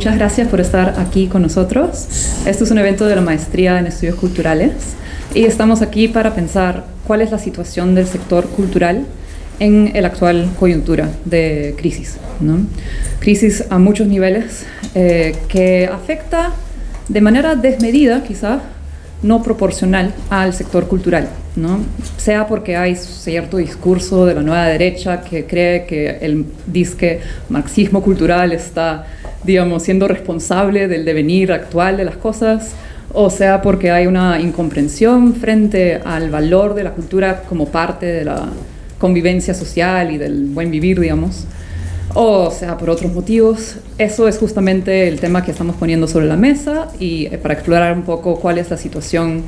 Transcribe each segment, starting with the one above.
muchas gracias por estar aquí con nosotros. Este es un evento de la Maestría en Estudios Culturales y estamos aquí para pensar cuál es la situación del sector cultural en la actual coyuntura de crisis, ¿no? Crisis a muchos niveles que afecta de manera desmedida, quizás, no proporcional al sector cultural, ¿no? Sea porque hay cierto discurso de la nueva derecha que cree que el disque marxismo cultural está, digamos, siendo responsable del devenir actual de las cosas, o sea porque hay una incomprensión frente al valor de la cultura como parte de la convivencia social y del buen vivir, digamos, o sea por otros motivos. Eso es justamente el tema que estamos poniendo sobre la mesa y para explorar un poco cuál es la situación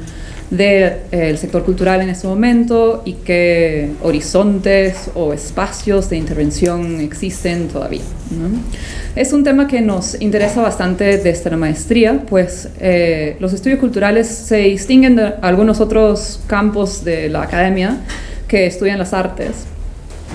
del sector cultural en este momento y qué horizontes o espacios de intervención existen todavía, ¿no? Es un tema que nos interesa bastante desde la maestría, pues los estudios culturales se distinguen de algunos otros campos de la academia que estudian las artes,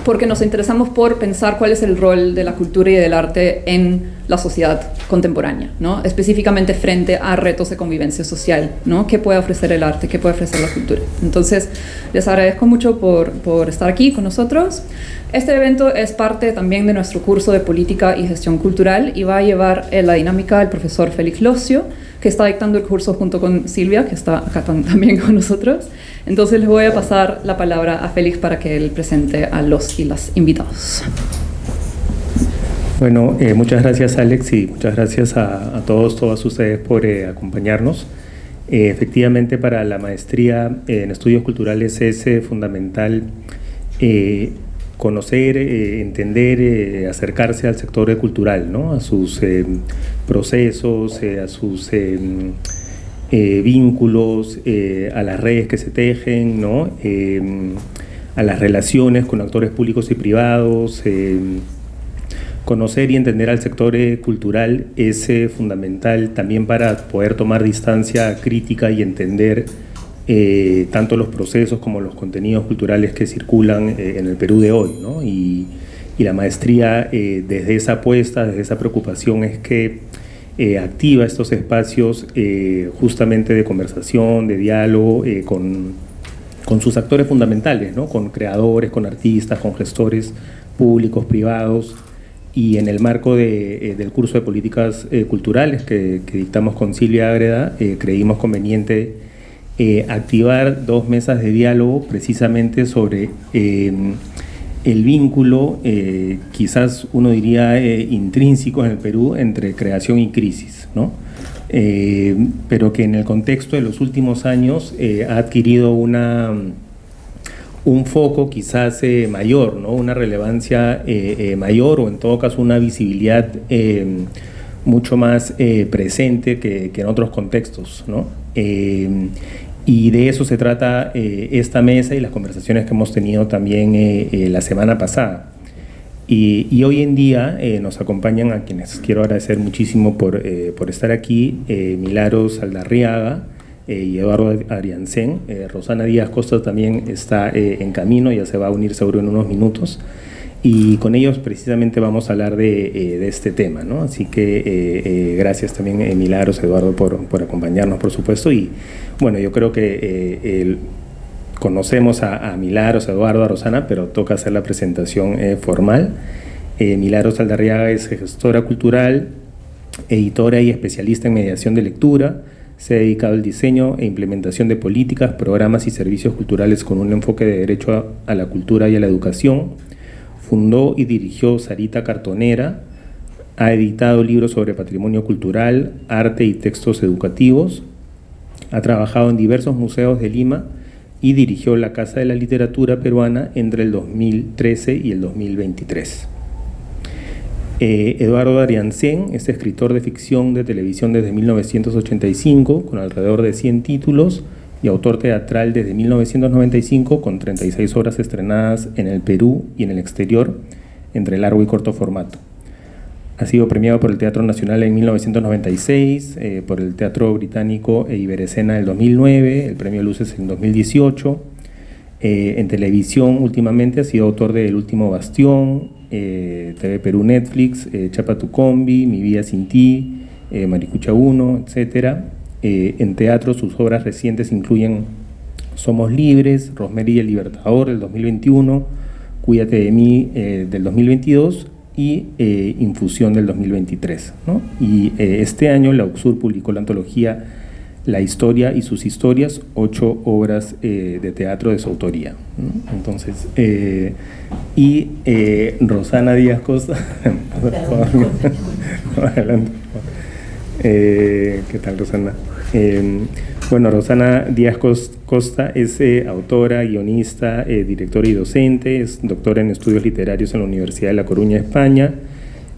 porque nos interesamos por pensar cuál es el rol de la cultura y del arte en la sociedad contemporánea, ¿no? Específicamente frente a retos de convivencia social, ¿no? ¿Qué puede ofrecer el arte? ¿Qué puede ofrecer la cultura? Entonces, les agradezco mucho por estar aquí con nosotros. Este evento es parte también de nuestro curso de Política y Gestión Cultural y va a llevar la dinámica del profesor Félix Locio, que está dictando el curso junto con Silvia, que está acá también con nosotros. Entonces les voy a pasar la palabra a Félix para que él presente a los y las invitados. Bueno, muchas gracias Alex y muchas gracias a todas ustedes por acompañarnos. Efectivamente, para la maestría en estudios culturales es fundamental conocer, entender, acercarse al sector cultural, ¿no? A sus procesos, a sus vínculos, a las redes que se tejen, ¿no? A las relaciones con actores públicos y privados. Conocer y entender al sector cultural es fundamental también para poder tomar distancia crítica y entender tanto los procesos como los contenidos culturales que circulan en el Perú de hoy, ¿no? Y la maestría, desde esa apuesta, desde esa preocupación, es que activa estos espacios justamente de conversación, de diálogo con sus actores fundamentales, ¿no? Con creadores, con artistas, con gestores públicos, privados. Y en el marco del curso de políticas culturales que dictamos con Silvia Ágreda, creímos conveniente activar 2 mesas de diálogo precisamente sobre el vínculo, quizás uno diría intrínseco en el Perú, entre creación y crisis, ¿no? Pero que en el contexto de los últimos años ha adquirido un foco quizás mayor, ¿no? Una relevancia mayor, o en todo caso una visibilidad mucho más presente que en otros contextos, ¿no? Y de eso se trata esta mesa y las conversaciones que hemos tenido también la semana pasada. Y hoy en día nos acompañan, a quienes quiero agradecer muchísimo por estar aquí, Milagros Saldarriaga y Eduardo Ariancén. Rosana Díaz Costa también está en camino, ya se va a unir seguro en unos minutos, y con ellos precisamente vamos a hablar de este tema, ¿no? Así que gracias también Milagros, Eduardo, por acompañarnos, por supuesto. Y bueno, yo creo que conocemos a Milagros, a Eduardo, a Rosana, pero toca hacer la presentación formal. Milagros Saldarriaga es gestora cultural, editora y especialista en mediación de lectura. Se ha dedicado al diseño e implementación de políticas, programas y servicios culturales con un enfoque de derecho a la cultura y a la educación. Fundó y dirigió Sarita Cartonera. Ha editado libros sobre patrimonio cultural, arte y textos educativos. Ha trabajado en diversos museos de Lima y dirigió la Casa de la Literatura Peruana entre el 2013 y el 2023. Eduardo Ariancén es escritor de ficción de televisión desde 1985, con alrededor de 100 títulos, y autor teatral desde 1995, con 36 obras estrenadas en el Perú y en el exterior, entre largo y corto formato. Ha sido premiado por el Teatro Nacional en 1996, por el Teatro Británico e Iberescena en el 2009, el Premio Luces en 2018. En televisión últimamente ha sido autor de El último bastión, TV Perú, Netflix, Chapa tu combi, Mi vida sin ti, Maricucha 1, etc. En teatro sus obras recientes incluyen Somos libres, Rosemary y el Libertador del 2021, Cuídate de mí del 2022 y Infusión del 2023, ¿no? Y este año la UCSUR publicó la antología La historia y sus historias, 8 obras de teatro de su autoría, ¿no? Entonces, Rosana Díaz Costa, adelante. ¿Qué tal, Rosana? Bueno, Rosana Díaz Costa es autora, guionista, directora y docente, es doctora en estudios literarios en la Universidad de La Coruña, España.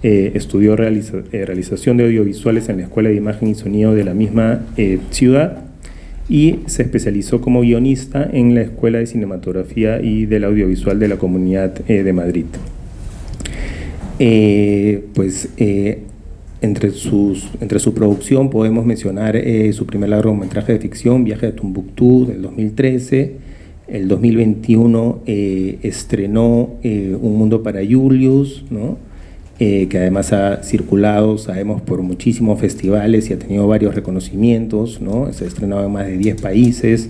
Estudió realización de audiovisuales en la Escuela de Imagen y Sonido de la misma ciudad y se especializó como guionista en la Escuela de Cinematografía y del Audiovisual de la Comunidad de Madrid. Entre su producción podemos mencionar su primer largometraje de ficción, Viaje a Tombuctú, del 2013. El 2021 estrenó Un mundo para Julius, ¿no? Que además ha circulado, sabemos, por muchísimos festivales y ha tenido varios reconocimientos, ¿no? Se ha estrenado en más de 10 países,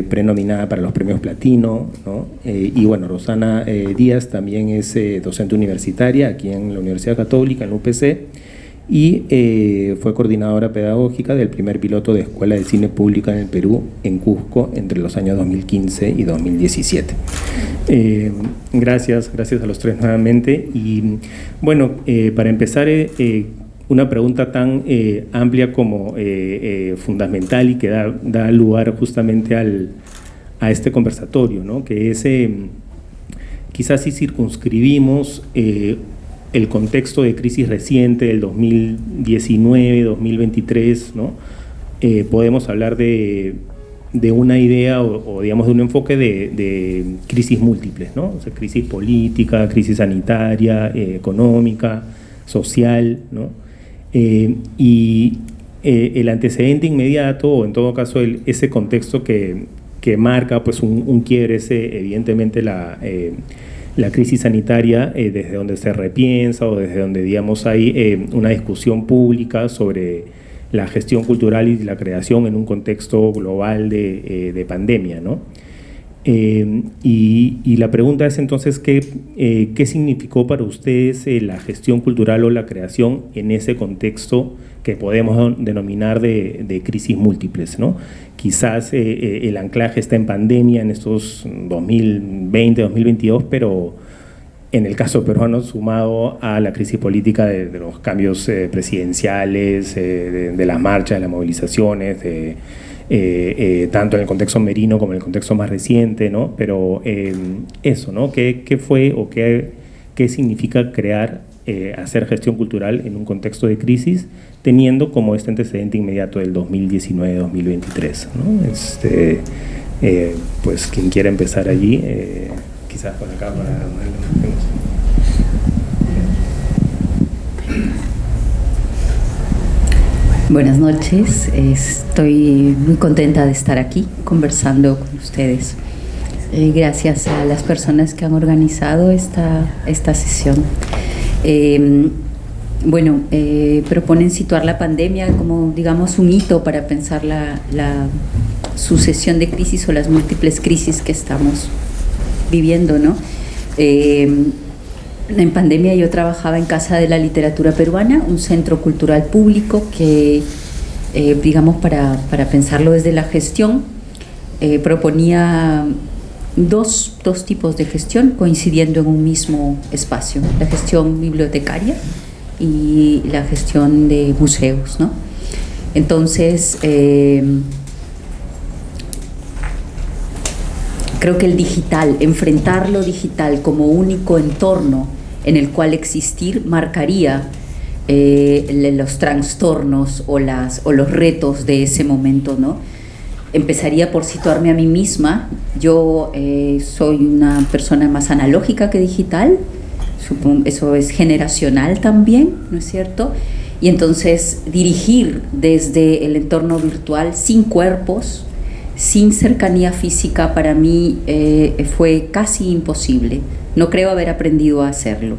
prenominada para los premios Platino, ¿no? Y bueno, Rosana Díaz también es docente universitaria aquí en la Universidad Católica, en la UPC, y fue coordinadora pedagógica del primer piloto de Escuela de Cine Pública en el Perú, en Cusco, entre los años 2015 y 2017. Gracias a los tres nuevamente. Y bueno, para empezar, una pregunta tan amplia como fundamental y que da lugar justamente a este conversatorio, ¿no? Que es, quizás si circunscribimos el contexto de crisis reciente del 2019, 2023, ¿no? Podemos hablar de una idea o digamos de un enfoque de crisis múltiples, ¿no? O sea, crisis política, crisis sanitaria, económica, social, ¿no? El antecedente inmediato, o en todo caso ese contexto que marca pues un quiebre, es evidentemente la crisis sanitaria, desde donde se repiensa o desde donde, digamos, hay una discusión pública sobre la gestión cultural y la creación en un contexto global de pandemia, ¿no? Y la pregunta es entonces, ¿qué significó para ustedes la gestión cultural o la creación en ese contexto que podemos denominar de crisis múltiples, ¿no? Quizás el anclaje está en pandemia en estos 2020, 2022, pero en el caso peruano sumado a la crisis política de los cambios presidenciales, de las marchas, de las movilizaciones, tanto en el contexto merino como en el contexto más reciente, ¿no? Pero eso, ¿no? ¿Qué fue o qué significa crear, hacer gestión cultural en un contexto de crisis, teniendo como este antecedente inmediato del 2019-2023, ¿no? Pues quien quiera empezar allí, quizás por acá para... Buenas noches, estoy muy contenta de estar aquí conversando con ustedes. Gracias a las personas que han organizado esta sesión. Proponen situar la pandemia como, digamos, un hito para pensar la sucesión de crisis o las múltiples crisis que estamos viviendo, ¿no? En pandemia yo trabajaba en Casa de la Literatura Peruana, un centro cultural público que, digamos, para pensarlo desde la gestión, proponía dos tipos de gestión coincidiendo en un mismo espacio: la gestión bibliotecaria y la gestión de museos, ¿no? Entonces, creo que el digital, enfrentar lo digital como único entorno en el cual existir, marcaría los trastornos o los retos de ese momento, ¿no? Empezaría por situarme a mí misma. Yo soy una persona más analógica que digital, supongo, eso es generacional también, ¿no es cierto? Y entonces dirigir desde el entorno virtual sin cuerpos, sin cercanía física para mí fue casi imposible. No creo haber aprendido a hacerlo.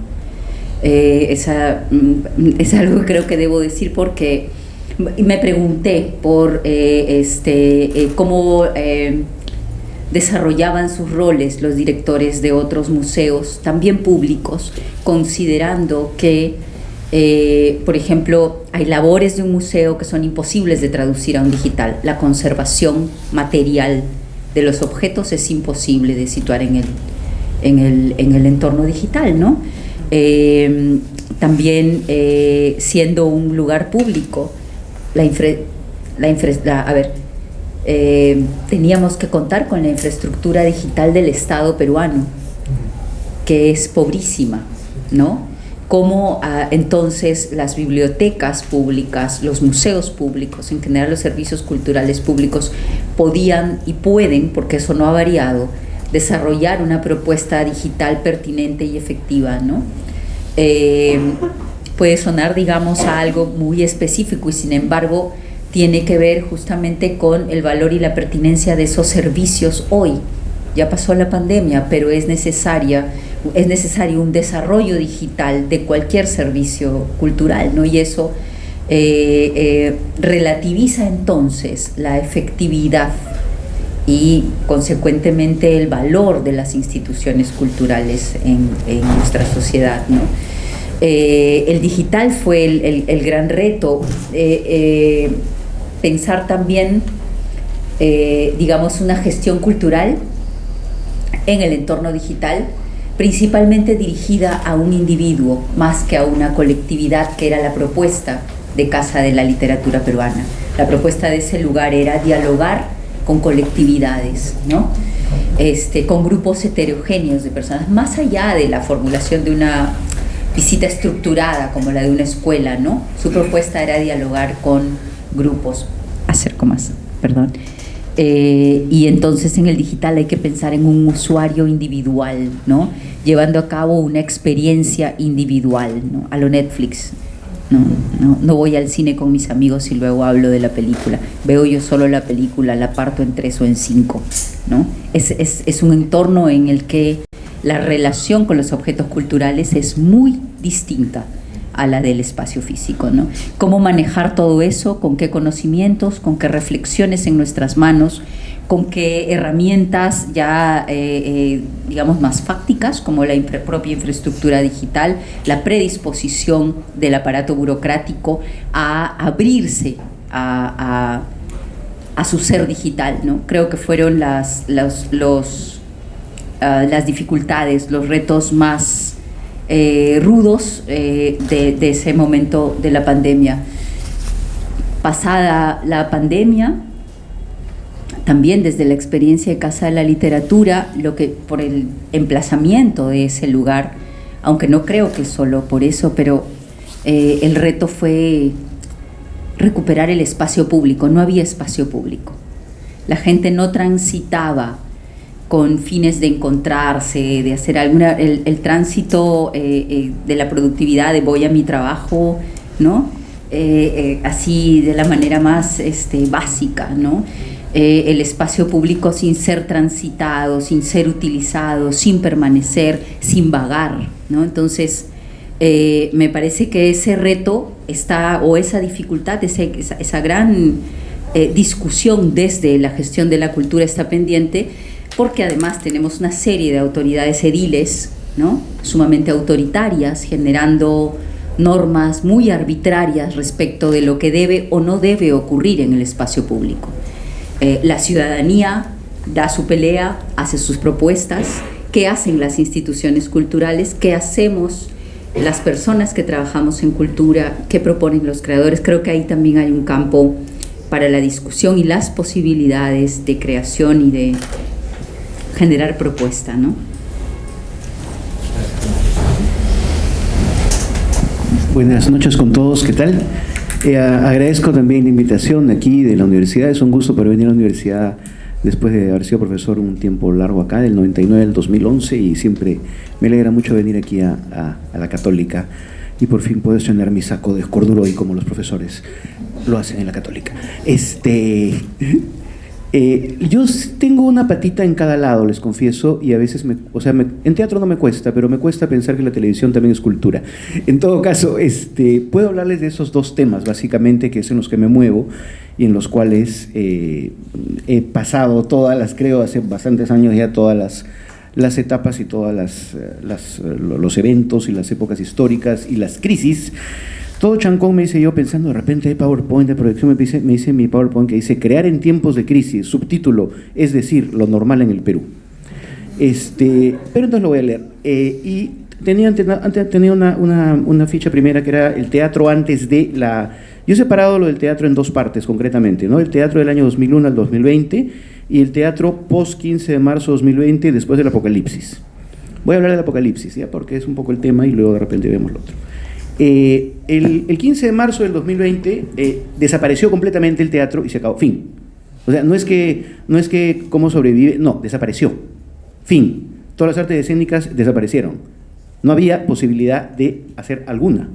Es algo que creo que debo decir porque me pregunté por cómo desarrollaban sus roles los directores de otros museos, también públicos, considerando que, por ejemplo, hay labores de un museo que son imposibles de traducir a un digital. La conservación material de los objetos es imposible de situar en el entorno digital, ¿no? También siendo un lugar público, teníamos que contar con la infraestructura digital del Estado peruano, que es pobrísima, ¿no? Cómo entonces las bibliotecas públicas, los museos públicos, en general los servicios culturales públicos, podían y pueden, porque eso no ha variado, desarrollar una propuesta digital pertinente y efectiva, ¿no? Puede sonar, digamos, a algo muy específico y sin embargo tiene que ver justamente con el valor y la pertinencia de esos servicios hoy. Ya pasó la pandemia, pero es necesario un desarrollo digital de cualquier servicio cultural, ¿no? Y eso relativiza entonces la efectividad y consecuentemente el valor de las instituciones culturales en nuestra sociedad, ¿no? El digital fue el gran reto, pensar también, digamos, una gestión cultural en el entorno digital, principalmente dirigida a un individuo más que a una colectividad, que era la propuesta de Casa de la Literatura Peruana. La propuesta de ese lugar era dialogar con colectividades, ¿no? Con grupos heterogéneos de personas, más allá de la formulación de una visita estructurada como la de una escuela, ¿no? Su propuesta era dialogar con grupos. Acerco más, perdón. Y entonces en el digital hay que pensar en un usuario individual, ¿no? Llevando a cabo una experiencia individual, ¿no? A lo Netflix. No voy al cine con mis amigos y luego hablo de la película. Veo yo solo la película, la parto en 3 o en 5, ¿no? Es un entorno en el que la relación con los objetos culturales es muy distinta a la del espacio físico, ¿no? Cómo manejar todo eso, con qué conocimientos, con qué reflexiones en nuestras manos, con qué herramientas ya, digamos, más fácticas, como la propia infraestructura digital, la predisposición del aparato burocrático a abrirse a su ser digital, ¿no? Creo que fueron las dificultades, los retos más rudos de ese momento de la pandemia. Pasada la pandemia, también desde la experiencia de Casa de la Literatura, por el emplazamiento de ese lugar, aunque no creo que solo por eso, pero el reto fue recuperar el espacio público. No había espacio público. La gente no transitaba con fines de encontrarse, de hacer el tránsito de la productividad, de voy a mi trabajo, ¿no? Así de la manera más básica, ¿no? El espacio público sin ser transitado, sin ser utilizado, sin permanecer, sin vagar, ¿no? Entonces, me parece que ese reto o esa dificultad, esa gran discusión desde la gestión de la cultura está pendiente, porque además tenemos una serie de autoridades ediles, ¿no? Sumamente autoritarias, generando normas muy arbitrarias respecto de lo que debe o no debe ocurrir en el espacio público. La ciudadanía da su pelea, hace sus propuestas. ¿Qué hacen las instituciones culturales? ¿Qué hacemos las personas que trabajamos en cultura? ¿Qué proponen los creadores? Creo que ahí también hay un campo para la discusión y las posibilidades de creación y de generar propuesta, ¿no? Buenas noches con todos, ¿qué tal? Agradezco también la invitación aquí de la universidad. Es un gusto para venir a la universidad después de haber sido profesor un tiempo largo acá, del 99 al 2011, y siempre me alegra mucho venir aquí a la Católica y por fin puedo estrenar mi saco de corduro hoy como los profesores lo hacen en la Católica. Yo tengo una patita en cada lado, les confieso, y a veces, en teatro no me cuesta, pero me cuesta pensar que la televisión también es cultura. En todo caso, puedo hablarles de esos dos temas, básicamente, que es en los que me muevo y en los cuales he pasado creo, hace bastantes años ya, todas las etapas y todas los eventos y las épocas históricas y las crisis. Todo chancón, me dice yo, pensando de repente hay PowerPoint de proyección, me dice mi PowerPoint que dice crear en tiempos de crisis, subtítulo, es decir, lo normal en el Perú. Pero entonces lo voy a leer. Y tenía una ficha primera que era el teatro antes de la... Yo he separado lo del teatro en dos partes concretamente, ¿no? El teatro del año 2001 al 2020 y el teatro post 15 de marzo 2020 después del apocalipsis. Voy a hablar del apocalipsis, ¿ya? Porque es un poco el tema y luego de repente vemos lo otro. El 15 de marzo del 2020 desapareció completamente el teatro y se acabó, fin. O sea, no es que cómo sobrevive, no, desapareció, fin. Todas las artes escénicas desaparecieron. No había posibilidad de hacer alguna,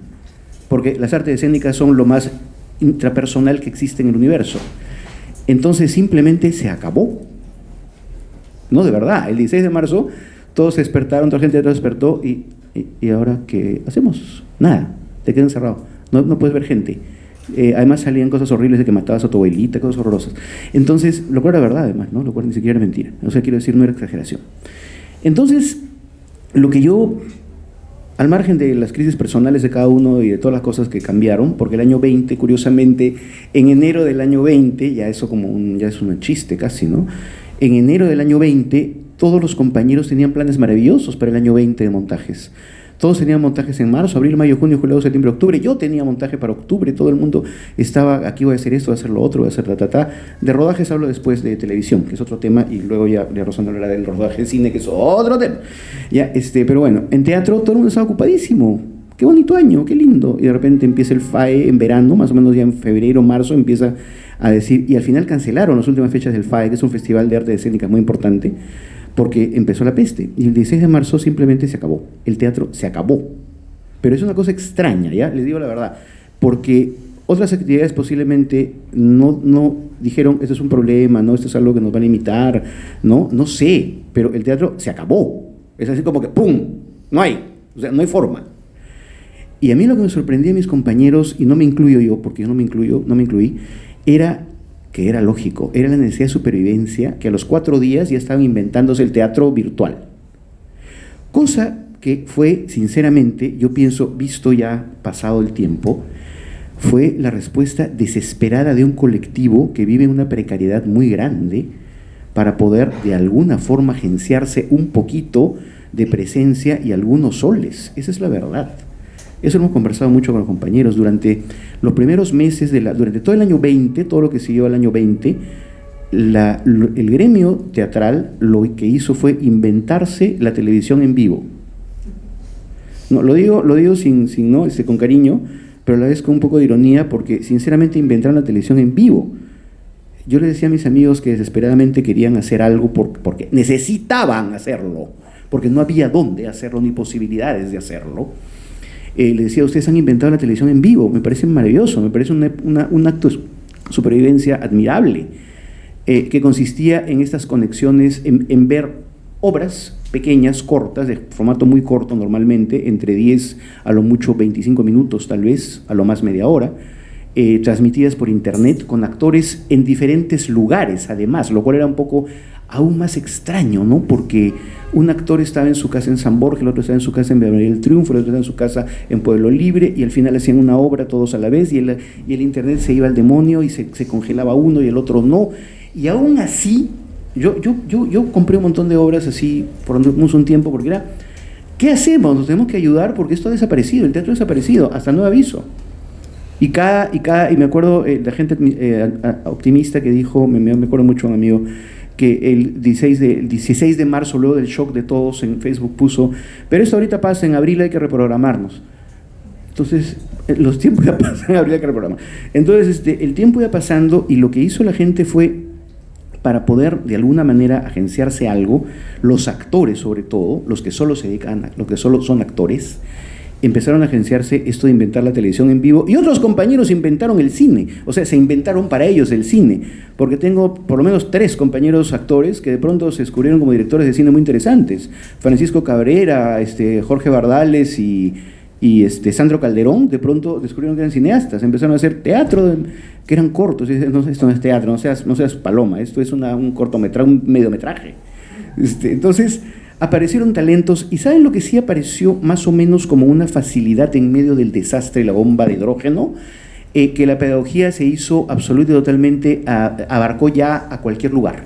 porque las artes escénicas son lo más intrapersonal que existe en el universo. Entonces simplemente se acabó. No, de verdad, el 16 de marzo todos se despertaron, toda la gente despertó y ahora ¿qué hacemos? Nada, te quedas encerrado, no puedes ver gente. Además salían cosas horribles de que matabas a tu abuelita, cosas horrorosas. Entonces, lo cual era verdad además, ¿no? Lo cual ni siquiera era mentira. O sea, quiero decir, no era exageración. Entonces, lo que yo, al margen de las crisis personales de cada uno y de todas las cosas que cambiaron, porque el año 20, curiosamente, en enero del año 20, ya eso ya es un chiste casi, ¿no? En enero del año 20, todos los compañeros tenían planes maravillosos para el año 20 de montajes. Todos tenían montajes en marzo, abril, mayo, junio, julio, septiembre, octubre. Yo tenía montaje para octubre, todo el mundo estaba, aquí voy a hacer esto, voy a hacer lo otro, voy a hacer De rodajes hablo después de televisión, que es otro tema, y luego ya Rosana hablará del rodaje de cine, que es otro tema. Ya, pero bueno, en teatro todo el mundo estaba ocupadísimo. Qué bonito año, qué lindo. Y de repente empieza el FAE en verano, más o menos ya en febrero, marzo, empieza a decir, y al final cancelaron las últimas fechas del FAE, que es un festival de arte escénica muy importante, porque empezó la peste, y el 16 de marzo simplemente se acabó, el teatro se acabó. Pero es una cosa extraña, ¿ya? Les digo la verdad, porque otras actividades posiblemente no dijeron, esto es un problema, no, esto es algo que nos va a limitar, no sé, pero el teatro se acabó. Es así como que ¡pum! No hay, o sea, no hay forma. Y a mí lo que me sorprendía a mis compañeros, y no me incluyo yo, porque yo no me incluí, era que era lógico, era la necesidad de supervivencia, que a los 4 días ya estaban inventándose el teatro virtual. Cosa que fue, sinceramente, yo pienso, visto ya pasado el tiempo, fue la respuesta desesperada de un colectivo que vive en una precariedad muy grande para poder de alguna forma agenciarse un poquito de presencia y algunos soles. Esa es la verdad. Eso lo hemos conversado mucho con los compañeros durante los primeros meses, durante todo el año 20, todo lo que siguió al año 20, el gremio teatral lo que hizo fue inventarse la televisión en vivo. No, lo digo con cariño, pero a la vez con un poco de ironía, porque sinceramente inventaron la televisión en vivo. Yo les decía a mis amigos que desesperadamente querían hacer algo porque necesitaban hacerlo, porque no había dónde hacerlo ni posibilidades de hacerlo. Les decía, ustedes han inventado la televisión en vivo, me parece maravilloso, me parece un acto de supervivencia admirable, que consistía en estas conexiones, en ver obras pequeñas, cortas, de formato muy corto normalmente, entre 10 a lo mucho 25 minutos tal vez, a lo más media hora, transmitidas por internet con actores en diferentes lugares además, lo cual era un poco aún más extraño, ¿no? Porque un actor estaba en su casa en San Borja, el otro estaba en su casa en Beverly del Triunfo, el otro estaba en su casa en Pueblo Libre, y al final hacían una obra todos a la vez, y el internet se iba al demonio y se congelaba uno y el otro no. Y aún así, yo compré un montón de obras así por un tiempo, porque era, ¿qué hacemos? Nos tenemos que ayudar porque esto ha desaparecido, el teatro ha desaparecido, hasta nuevo aviso. Y me acuerdo la gente optimista que dijo, me acuerdo mucho un amigo, que el 16 de marzo, luego del shock de todos, en Facebook puso, pero esto ahorita pasa, en abril hay que reprogramarnos. Entonces, los tiempos ya pasan, en abril hay que reprogramar. Entonces, el tiempo iba pasando y lo que hizo la gente fue, para poder de alguna manera agenciarse algo, los actores sobre todo, los que solo se dedican, los que solo son actores, empezaron a agenciarse esto de inventar la televisión en vivo, y otros compañeros inventaron el cine, o sea, se inventaron para ellos el cine, porque tengo por lo menos 3 compañeros actores que de pronto se descubrieron como directores de cine muy interesantes: Francisco Cabrera, Jorge Bardales y Sandro Calderón. De pronto descubrieron que eran cineastas, empezaron a hacer teatro, que eran cortos, y dicen, no, esto no es teatro, no seas paloma, esto es un cortometraje, un mediometraje. Entonces aparecieron talentos, y ¿saben lo que sí apareció más o menos como una facilidad en medio del desastre, la bomba de hidrógeno? Que la pedagogía se hizo absoluta y totalmente, abarcó ya a cualquier lugar.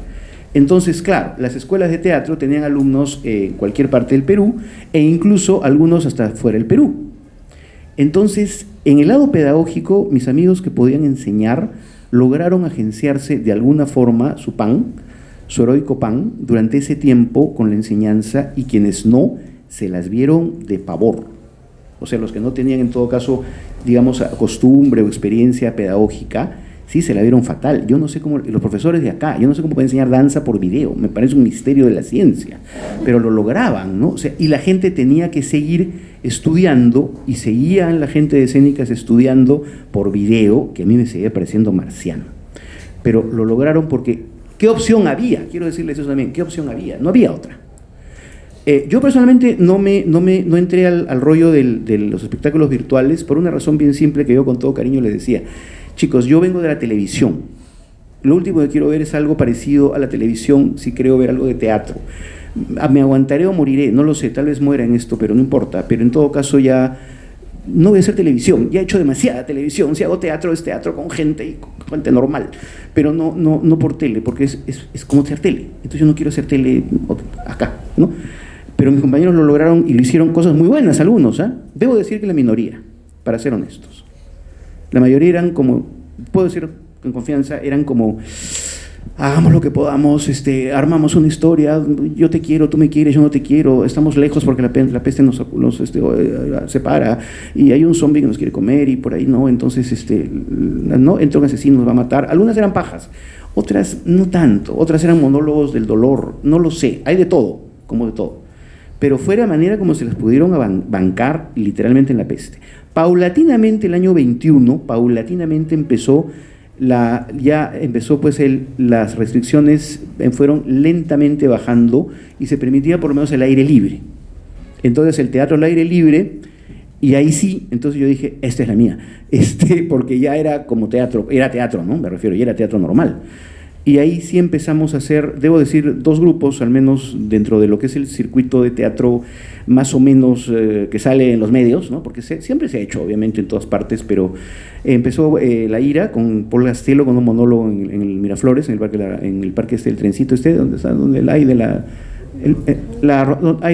Entonces, claro, las escuelas de teatro tenían alumnos en cualquier parte del Perú, e incluso algunos hasta fuera del Perú. Entonces, en el lado pedagógico, mis amigos que podían enseñar lograron agenciarse de alguna forma su pan, su heroico pan, durante ese tiempo con la enseñanza, y quienes no, se las vieron de pavor. O sea, los que no tenían en todo caso, digamos, costumbre o experiencia pedagógica, sí, se la vieron fatal. Yo no sé cómo, los profesores de acá, yo no sé cómo pueden enseñar danza por video, me parece un misterio de la ciencia, pero lo lograban, ¿no? O sea, y la gente tenía que seguir estudiando, y seguían la gente de escénicas estudiando por video, que a mí me seguía pareciendo marciano. Pero lo lograron porque, ¿qué opción había? Quiero decirles eso también, ¿qué opción había? No había otra. Yo personalmente no entré al rollo de los espectáculos virtuales por una razón bien simple que yo con todo cariño les decía: chicos, yo vengo de la televisión, lo último que quiero ver es algo parecido a la televisión, si creo ver algo de teatro. Me aguantaré o moriré, no lo sé, tal vez muera en esto, pero no importa. Pero en todo caso ya no voy a hacer televisión, ya he hecho demasiada televisión. Si hago teatro, es teatro con gente normal, pero no por tele, porque es como hacer tele. Entonces yo no quiero hacer tele acá, ¿no? Pero mis compañeros lo lograron y lo hicieron cosas muy buenas, algunos, ¿eh? Debo decir que la minoría, para ser honestos. La mayoría eran como, puedo decir con confianza, eran como: hagamos lo que podamos, armamos una historia, yo te quiero, tú me quieres, yo no te quiero, estamos lejos porque la peste nos separa, y hay un zombie que nos quiere comer, y por ahí no, entonces no, entra un asesino, nos va a matar. Algunas eran pajas, otras no tanto, otras eran monólogos del dolor, no lo sé, hay de todo, como de todo. Pero fue la manera como se las pudieron bancar literalmente en la peste. Paulatinamente el año 21, empezó las restricciones fueron lentamente bajando, y se permitía por lo menos el aire libre. Entonces el teatro al aire libre, y ahí sí, entonces yo dije, esta es la mía, porque ya era como teatro, era teatro, ¿no? Me refiero, ya era teatro normal. Y ahí sí empezamos a hacer, debo decir, 2 grupos, al menos dentro de lo que es el circuito de teatro más o menos que sale en los medios, ¿no? Porque siempre se ha hecho, obviamente, en todas partes, pero empezó La Ira con Paul Gastelo, con un monólogo en el Miraflores, en el parque del trencito donde está, donde el aire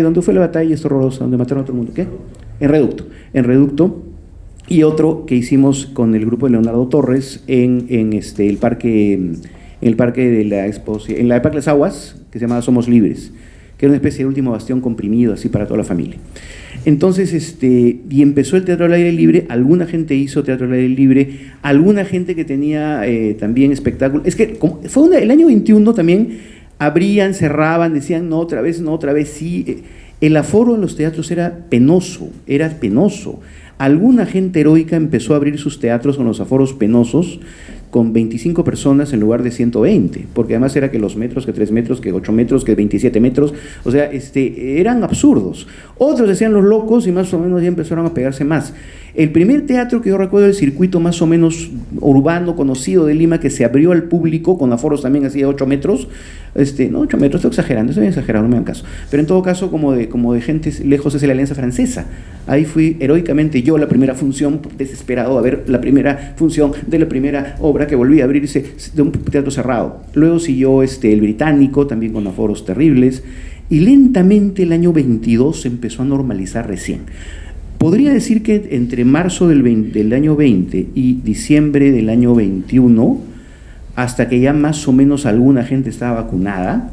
donde fue la batalla esta horrorosa, donde mataron a todo el mundo. ¿Qué? En Reducto. Y otro que hicimos con el grupo de Leonardo Torres en el parque de la exposición, en la Parque Las Aguas, que se llamaba Somos Libres, que era una especie de último bastión comprimido así para toda la familia. Entonces, y empezó el teatro al aire libre, alguna gente hizo teatro al aire libre, alguna gente que tenía también espectáculos. Es que fue el año 21 también, abrían, cerraban, decían no otra vez, sí. El aforo en los teatros era penoso. Alguna gente heroica empezó a abrir sus teatros con los aforos penosos, con 25 personas en lugar de 120, porque además era que los metros, que 3 metros, que 8 metros, que 27 metros, o sea, eran absurdos. Otros decían los locos, y más o menos ya empezaron a pegarse más. El primer teatro que yo recuerdo del circuito más o menos urbano, conocido de Lima, que se abrió al público, con aforos también así de 8 metros, no 8 metros, estoy exagerando, no me dan caso, pero en todo caso como de gente lejos, es la Alianza Francesa. Ahí fui heroicamente yo, la primera función, desesperado a ver la primera función de la primera obra que volvía a abrirse de un teatro cerrado. Luego siguió el Británico, también con aforos terribles, y lentamente el año 22 se empezó a normalizar recién. Podría decir que entre marzo del año 20 y diciembre del año 21, hasta que ya más o menos alguna gente estaba vacunada,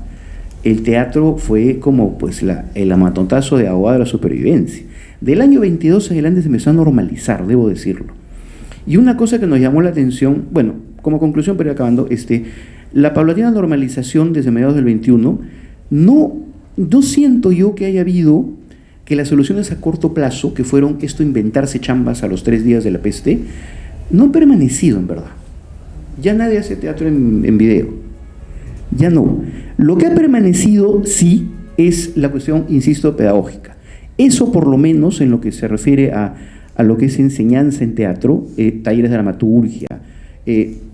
el teatro fue como pues el amatotazo de agua de la supervivencia. Del año 22 adelante se empezó a normalizar, debo decirlo. Y una cosa que nos llamó la atención, bueno, como conclusión, pero acabando, la paulatina normalización desde mediados del 21, no siento yo que haya habido que las soluciones a corto plazo, que fueron esto inventarse chambas a los 3 días de la peste, no han permanecido en verdad. Ya nadie hace teatro en video, ya no. Lo que ha permanecido sí es la cuestión, insisto, pedagógica. Eso por lo menos en lo que se refiere a lo que es enseñanza en teatro, talleres de dramaturgia,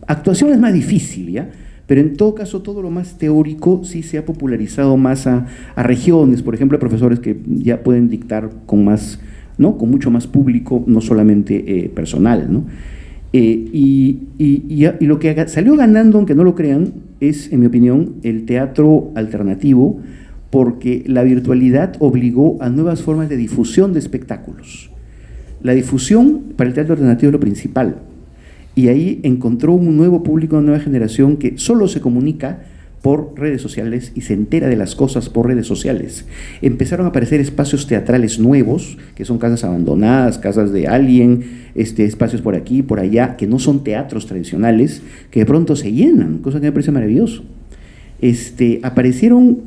actuación es más difícil, ¿ya? Pero en todo caso todo lo más teórico sí se ha popularizado más a regiones, por ejemplo, a profesores que ya pueden dictar con más, ¿no? Con mucho más público, no solamente personal, ¿no? Y lo que salió ganando, aunque no lo crean, es, en mi opinión, el teatro alternativo, porque la virtualidad obligó a nuevas formas de difusión de espectáculos. La difusión para el teatro alternativo es lo principal, y ahí encontró un nuevo público, una nueva generación que solo se comunica por redes sociales y se entera de las cosas por redes sociales. Empezaron a aparecer espacios teatrales nuevos, que son casas abandonadas, casas de alguien, espacios por aquí, por allá, que no son teatros tradicionales, que de pronto se llenan, cosa que me parece maravilloso. Aparecieron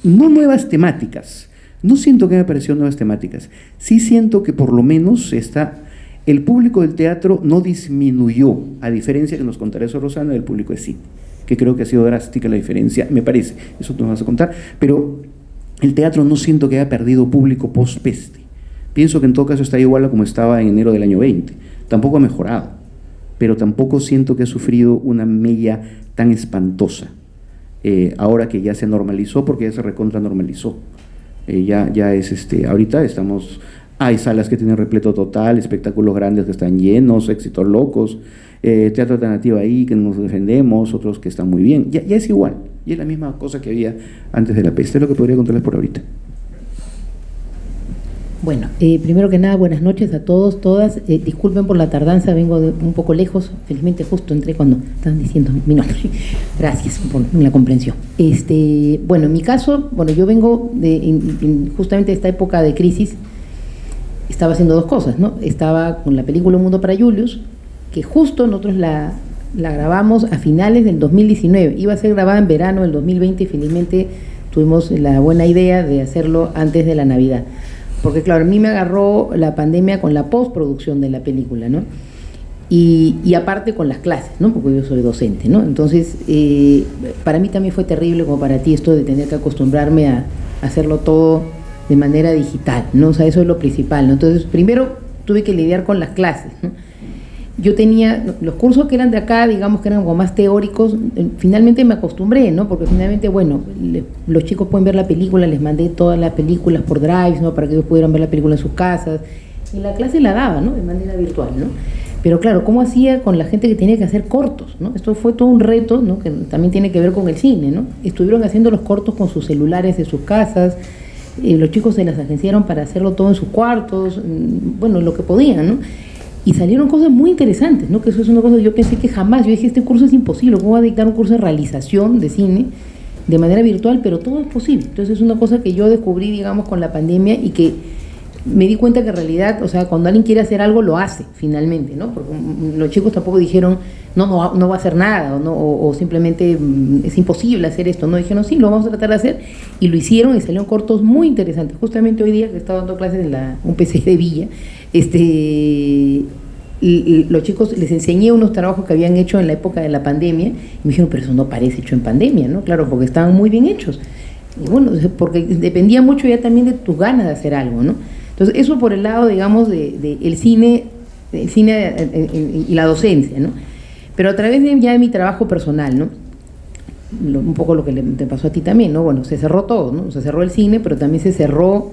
no nuevas temáticas, no siento que me aparecieron nuevas temáticas, sí siento que por lo menos el público del teatro no disminuyó, a diferencia que nos contará eso Rosana, del público de cine, que creo que ha sido drástica la diferencia, me parece, eso tú nos vas a contar, pero el teatro no siento que haya perdido público post-peste. Pienso que en todo caso está igual a como estaba en enero del año 20, tampoco ha mejorado, pero tampoco siento que ha sufrido una mella tan espantosa, ahora que ya se normalizó, porque ya se recontra normalizó, ya es, ahorita hay salas que tienen repleto total, espectáculos grandes que están llenos, éxitos locos, teatro alternativo ahí que nos defendemos, otros que están muy bien, ya es igual, y es la misma cosa que había antes de la peste, es lo que podría contarles por ahorita. Bueno, primero que nada, buenas noches a todos, todas, disculpen por la tardanza, vengo de un poco lejos, felizmente justo entré cuando estaban diciendo mi nombre, gracias por la comprensión. Bueno, en mi caso, yo vengo justamente de esta época de crisis. Estaba haciendo dos cosas, ¿no? Estaba con la película Un Mundo para Julius, que justo nosotros la grabamos a finales del 2019, iba a ser grabada en verano del 2020 y felizmente tuvimos la buena idea de hacerlo antes de la Navidad, porque claro, a mí me agarró la pandemia con la postproducción de la película, ¿no? Y aparte con las clases, ¿no? Porque yo soy docente, ¿no? Entonces, para mí también fue terrible, como para ti, esto de tener que acostumbrarme a hacerlo todo de manera digital, ¿no? O sea, eso es lo principal, ¿no? Entonces, primero tuve que lidiar con las clases, ¿no? Yo tenía los cursos que eran de acá, digamos que eran como más teóricos, finalmente me acostumbré, ¿no? Porque finalmente, los chicos pueden ver la película, les mandé todas las películas por Drive, ¿no? Para que ellos pudieran ver la película en sus casas, y la clase la daba, ¿no? De manera virtual, ¿no? Pero claro, ¿cómo hacía con la gente que tenía que hacer cortos, ¿no? Esto fue todo un reto, ¿no? Que también tiene que ver con el cine, ¿no? Estuvieron haciendo los cortos con sus celulares de sus casas, los chicos se las agenciaron para hacerlo todo en sus cuartos, lo que podían, ¿no? Y salieron cosas muy interesantes, ¿no? Que eso es una cosa que yo pensé que jamás, yo dije, este curso es imposible, ¿cómo voy a dictar un curso de realización de cine de manera virtual? Pero todo es posible. Entonces es una cosa que yo descubrí, digamos, con la pandemia y que me di cuenta que en realidad, o sea, cuando alguien quiere hacer algo, lo hace finalmente, ¿no? Porque los chicos tampoco dijeron, no va a hacer nada, o simplemente es imposible hacer esto, no, dijeron, sí, lo vamos a tratar de hacer, y lo hicieron y salieron cortos muy interesantes. Justamente hoy día que estaba dando clases en un PC de Villa, los chicos les enseñé unos trabajos que habían hecho en la época de la pandemia, y me dijeron, pero eso no parece hecho en pandemia, ¿no? Claro, porque estaban muy bien hechos, y porque dependía mucho ya también de tus ganas de hacer algo, ¿no? Entonces, eso por el lado, digamos, de el cine y la docencia, ¿no? Pero a través de mi trabajo personal, ¿no? Un poco lo que te pasó a ti también, ¿no? Se cerró todo, ¿no? Se cerró el cine, pero también se cerró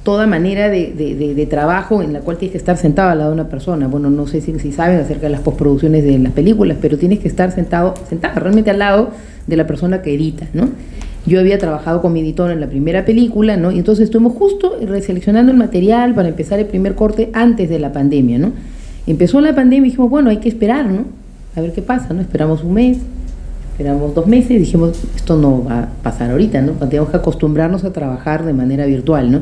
toda manera de trabajo en la cual tienes que estar sentado al lado de una persona. No sé si saben acerca de las postproducciones de las películas, pero tienes que estar sentada realmente al lado de la persona que edita, ¿no? Yo había trabajado con mi editor en la primera película, ¿no? Y entonces estuvimos justo reseleccionando el material para empezar el primer corte antes de la pandemia, ¿no? Empezó la pandemia y dijimos, hay que esperar, ¿no? A ver qué pasa, ¿no? Esperamos un mes, esperamos 2 meses y dijimos, esto no va a pasar ahorita, ¿no? Tenemos que acostumbrarnos a trabajar de manera virtual, ¿no?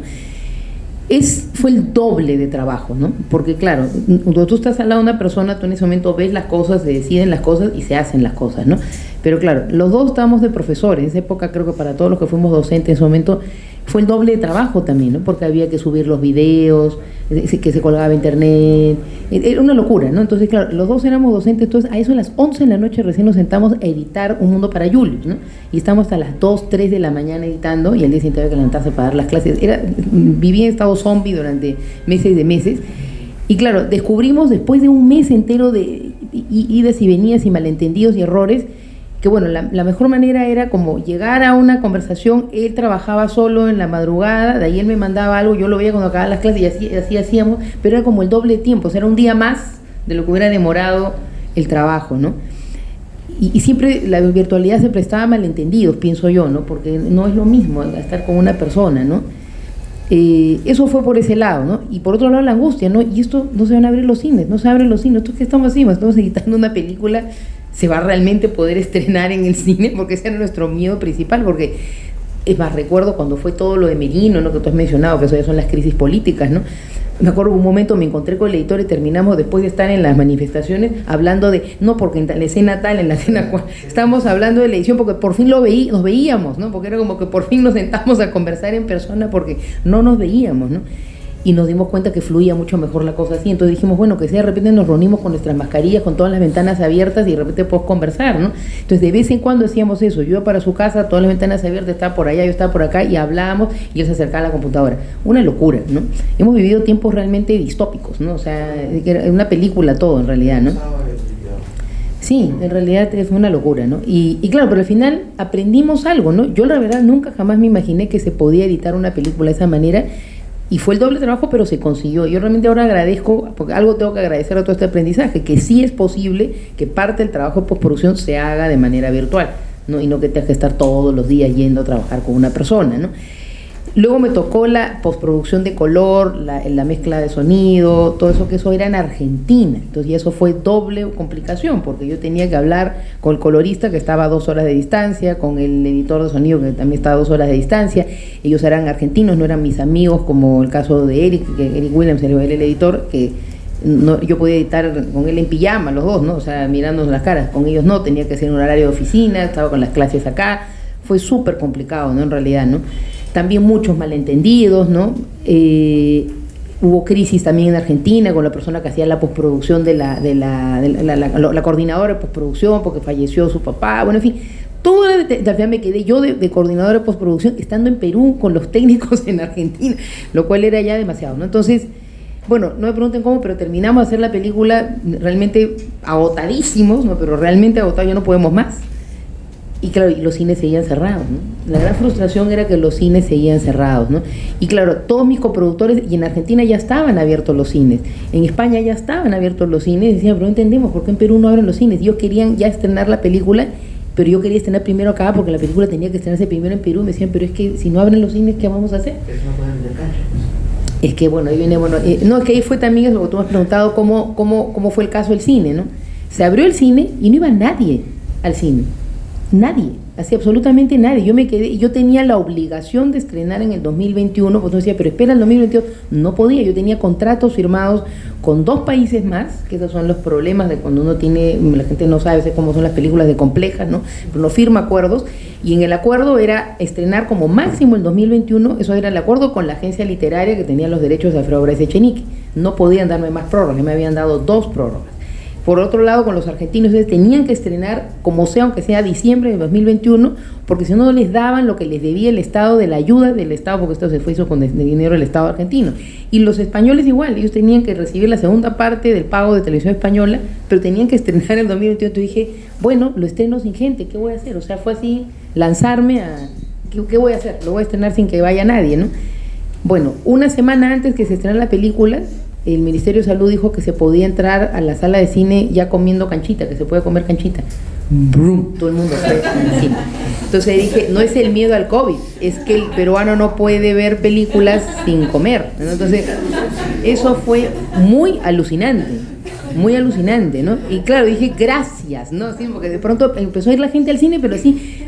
Fue el doble de trabajo, ¿no? Porque claro, cuando tú estás al lado de una persona, tú en ese momento ves las cosas, se deciden las cosas y se hacen las cosas, ¿no? Pero claro, los dos estábamos de profesores. En esa época creo que para todos los que fuimos docentes en ese momento fue el doble de trabajo también, ¿no? Porque había que subir los videos, que se colgaba a internet, era una locura, ¿no? Entonces, claro, los dos éramos docentes, entonces a eso a las 11 de la noche recién nos sentamos a editar Un Mundo para Julius, ¿no? Y estábamos hasta las 2, 3 de la mañana editando, y al día siguiente había que levantarse para dar las clases. Viví en estado zombie durante meses de meses, y claro, descubrimos después de un mes entero de idas y venidas y malentendidos y errores, que bueno, la mejor manera era como llegar a una conversación. Él trabajaba solo en la madrugada, de ahí él me mandaba algo, yo lo veía cuando acababan las clases y así hacíamos, pero era como el doble de tiempo, o sea, era un día más de lo que hubiera demorado el trabajo, ¿no? Y siempre la virtualidad se prestaba a malentendidos, pienso yo, ¿no? Porque no es lo mismo estar con una persona, ¿no? Eso fue por ese lado, ¿no? Y por otro lado la angustia, ¿no? Y esto no se van a abrir los cines, no se abren los cines. ¿Esto qué estamos haciendo? Estamos editando una película, ¿se va a realmente poder estrenar en el cine? Porque ese era nuestro miedo principal, porque es más, recuerdo cuando fue todo lo de Merino, ¿no? Que tú has mencionado, que eso ya son las crisis políticas, ¿no? Me acuerdo un momento me encontré con el editor y terminamos después de estar en las manifestaciones hablando de, no porque en la escena tal, en la escena cual, estábamos hablando de la edición porque por fin nos veíamos, ¿no? Porque era como que por fin nos sentamos a conversar en persona porque no nos veíamos, ¿no? Y nos dimos cuenta que fluía mucho mejor la cosa así. Entonces dijimos, bueno, que sea de repente nos reunimos con nuestras mascarillas, con todas las ventanas abiertas y de repente podemos conversar, ¿no? Entonces de vez en cuando hacíamos eso. Yo iba para su casa, todas las ventanas abiertas, estaba por allá, yo estaba por acá y hablábamos y él se acercaba a la computadora. Una locura, ¿no? Hemos vivido tiempos realmente distópicos, ¿no? O sea, era una película todo en realidad, ¿no? Sí, en realidad es una locura, ¿no? Y claro, pero al final aprendimos algo, ¿no? Yo la verdad nunca jamás me imaginé que se podía editar una película de esa manera. Y fue el doble trabajo, pero se consiguió. Yo realmente ahora agradezco, porque algo tengo que agradecer a todo este aprendizaje, que sí es posible que parte del trabajo de postproducción se haga de manera virtual, ¿no? Y no que tengas que estar todos los días yendo a trabajar con una persona, ¿no? Luego me tocó la postproducción de color, la mezcla de sonido, todo eso, que eso era en Argentina. Entonces, y eso fue doble complicación, porque yo tenía que hablar con el colorista que estaba a 2 horas de distancia, con el editor de sonido que también estaba a 2 horas de distancia. Ellos eran argentinos, no eran mis amigos, como el caso de Eric Williams, el editor, que no, yo podía editar con él en pijama, los dos, ¿no? O sea, mirándonos las caras. Con ellos no, tenía que ser en un horario de oficina, estaba con las clases acá. Fue súper complicado, ¿no? En realidad, ¿no? También muchos malentendidos, ¿no? Hubo crisis también en Argentina con la persona que hacía la postproducción la coordinadora de postproducción, porque falleció su papá, bueno, en fin. Todo al final me quedé yo de coordinadora de postproducción estando en Perú con los técnicos en Argentina, lo cual era ya demasiado, ¿no? Entonces, bueno, no me pregunten cómo, pero terminamos de hacer la película realmente agotadísimos, ¿no? Pero realmente agotados, ya no podemos más. Y claro, y los cines seguían cerrados, ¿no? La gran frustración era que los cines seguían cerrados, ¿no? Y claro, todos mis coproductores, y en Argentina ya estaban abiertos los cines, en España ya estaban abiertos los cines, decían, pero no entendemos por qué en Perú no abren los cines. Ellos querían ya estrenar la película, pero yo quería estrenar primero acá porque la película tenía que estrenarse primero en Perú. Me decían, pero es que si no abren los cines, ¿qué vamos a hacer? Es que bueno, ahí viene, bueno, no, es que ahí fue también lo que tú me has preguntado, cómo fue el caso del cine, ¿no? Se abrió el cine y no iba nadie al cine. Nadie, así absolutamente nadie. Yo me quedé, yo tenía la obligación de estrenar en el 2021, pues yo decía, pero espera el 2022, no podía. Yo tenía contratos firmados con 2 países más, que esos son los problemas de cuando uno tiene, la gente no sabe cómo son las películas de complejas, ¿no? Pero uno firma acuerdos, y en el acuerdo era estrenar como máximo el 2021, eso era el acuerdo con la agencia literaria que tenía los derechos de Alfredo Bryce Echenique. No podían darme más prórrogas, me habían dado 2 prórrogas. Por otro lado, con los argentinos, ellos tenían que estrenar, como sea, aunque sea diciembre de 2021, porque si no les daban lo que les debía el Estado, de la ayuda del Estado, porque esto se fue hizo con el dinero del Estado argentino. Y los españoles igual, ellos tenían que recibir la segunda parte del pago de televisión española, pero tenían que estrenar el 2021. Entonces dije, bueno, lo estreno sin gente, ¿qué voy a hacer? O sea, fue así, lanzarme a, ¿qué voy a hacer? Lo voy a estrenar sin que vaya nadie, ¿no? Bueno, una semana antes que se estrenara la película, el Ministerio de Salud dijo que se podía entrar a la sala de cine ya comiendo canchita, que se puede comer canchita. ¡Brum! Todo el mundo fue encima. Entonces dije, no es el miedo al COVID, es que el peruano no puede ver películas sin comer, ¿no? Entonces, eso fue muy alucinante, ¿no? Y claro, dije, gracias, ¿no? Sí, porque de pronto empezó a ir la gente al cine, pero así,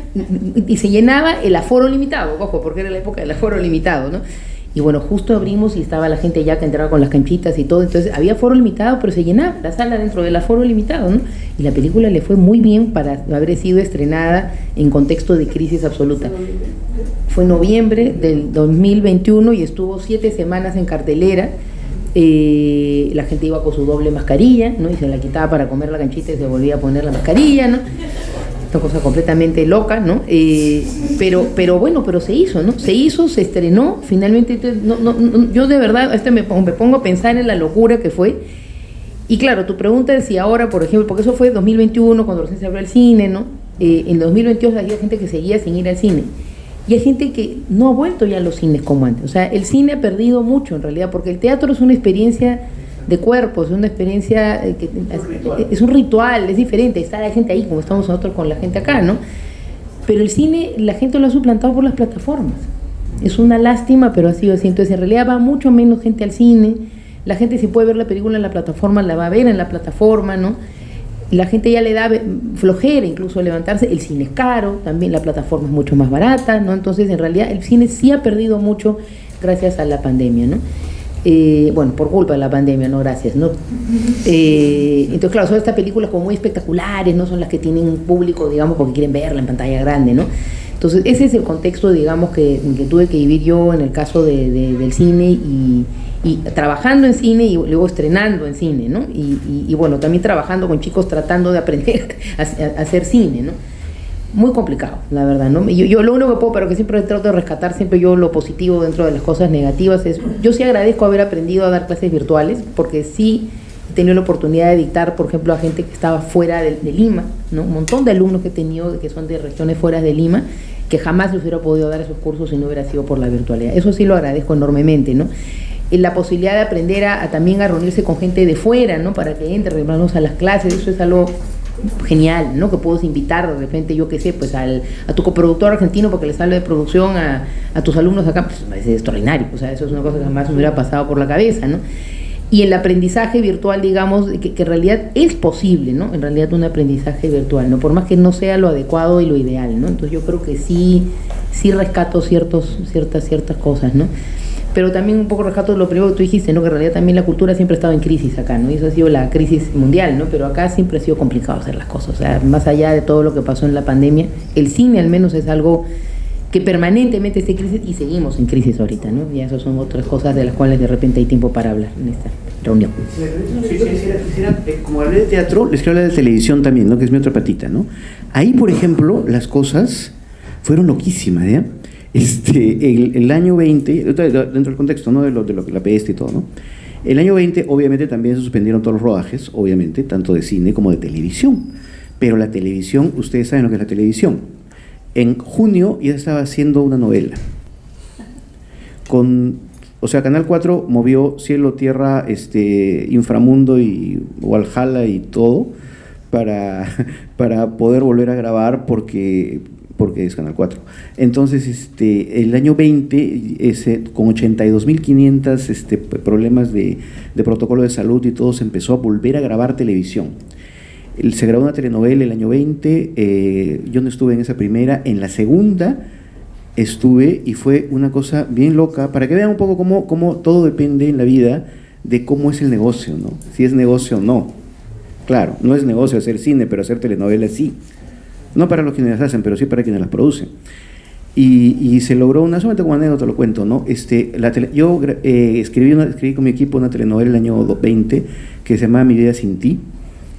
y se llenaba el aforo limitado, ojo, porque era la época del aforo limitado, ¿no? Y bueno, justo abrimos y estaba la gente ya que entraba con las canchitas y todo, entonces había aforo limitado, pero se llenaba la sala dentro del aforo limitado, ¿no? Y la película le fue muy bien para haber sido estrenada en contexto de crisis absoluta. Fue en noviembre del 2021 y estuvo 7 semanas en cartelera. La gente iba con su doble mascarilla, ¿no? Y se la quitaba para comer la canchita y se volvía a poner la mascarilla, ¿no? Una cosa completamente loca, ¿no? Pero bueno, pero se hizo, ¿no? Se hizo, se estrenó, finalmente, yo de verdad me pongo a pensar en la locura que fue. Y claro, tu pregunta es si ahora, por ejemplo, porque eso fue 2021, cuando recién se abrió el cine, ¿no? En 2022 había gente que seguía sin ir al cine. Y hay gente que no ha vuelto ya a los cines como antes. O sea, el cine ha perdido mucho en realidad, porque el teatro es una experiencia de cuerpos, es una experiencia, es un ritual, es diferente, está la gente ahí como estamos nosotros con la gente acá, ¿no? Pero el cine, la gente lo ha suplantado por las plataformas. Es una lástima, pero ha sido así. Entonces, en realidad va mucho menos gente al cine. La gente, si puede ver la película en la plataforma, la va a ver en la plataforma, ¿no? La gente ya le da flojera incluso levantarse. El cine es caro, también la plataforma es mucho más barata, ¿no? Entonces, en realidad, el cine sí ha perdido mucho gracias a la pandemia, ¿no? Bueno, por culpa de la pandemia, no gracias, ¿no? Entonces, claro, son estas películas como muy espectaculares, no son las que tienen un público, digamos, porque quieren verla en pantalla grande, ¿no? Entonces, ese es el contexto, digamos, que tuve que vivir yo en el caso del cine y trabajando en cine y luego estrenando en cine, ¿no? Y bueno, también trabajando con chicos tratando de aprender a hacer cine, ¿no? Muy complicado, la verdad, ¿no? Yo lo único que puedo, pero que siempre trato de rescatar siempre yo lo positivo dentro de las cosas negativas es, yo sí agradezco haber aprendido a dar clases virtuales, porque sí he tenido la oportunidad de dictar, por ejemplo, a gente que estaba fuera de Lima, ¿no? Un montón de alumnos que he tenido que son de regiones fuera de Lima, que jamás les hubiera podido dar esos cursos si no hubiera sido por la virtualidad. Eso sí lo agradezco enormemente, ¿no? La posibilidad de aprender también a reunirse con gente de fuera, ¿no? Para que entre, hermanos, a las clases, eso es algo genial, ¿no? Que puedes invitar de repente, yo qué sé, pues a tu coproductor argentino porque le sale de producción a tus alumnos acá, pues me parece extraordinario, o sea, eso es una cosa que jamás me hubiera pasado por la cabeza, ¿no? Y el aprendizaje virtual, digamos, que en realidad es posible, ¿no? En realidad un aprendizaje virtual, ¿no? Por más que no sea lo adecuado y lo ideal, ¿no? Entonces yo creo que sí rescato ciertas cosas, ¿no? Pero también un poco rescato lo primero que tú dijiste, ¿no? Que en realidad también la cultura siempre ha estado en crisis acá, ¿no? Y eso ha sido la crisis mundial, ¿no? Pero acá siempre ha sido complicado hacer las cosas. O sea, más allá de todo lo que pasó en la pandemia, el cine al menos es algo que permanentemente está en crisis y seguimos en crisis ahorita, ¿no? Y eso son otras cosas de las cuales de repente hay tiempo para hablar en esta reunión. Como hablé de teatro, les quiero hablar de televisión también, ¿no? Que es mi otra patita, ¿no? Ahí, por ejemplo, las cosas fueron loquísimas, ¿ya? El año 20, dentro del contexto, ¿no? de lo que la peste y todo, ¿no? El año 20, obviamente, también se suspendieron todos los rodajes, obviamente, tanto de cine como de televisión. Pero la televisión, ustedes saben lo que es la televisión. En junio ya estaba haciendo una novela. O sea, Canal 4 movió cielo, tierra, inframundo y Valhalla y todo para poder volver a grabar porque es Canal 4. Entonces, el año 20, con 82.500 problemas de protocolo de salud y todo, se empezó a volver a grabar televisión. Se grabó una telenovela el año 20, yo no estuve en esa primera, en la segunda estuve y fue una cosa bien loca, para que vean un poco cómo todo depende en la vida de cómo es el negocio, ¿no? Si es negocio o no. Claro, no es negocio hacer cine, pero hacer telenovelas sí. No para los quienes las hacen, pero sí para quienes las producen. Y se logró solamente como anécdota lo cuento, ¿no? Yo escribí con mi equipo una telenovela el año 20 que se llama Mi vida sin ti,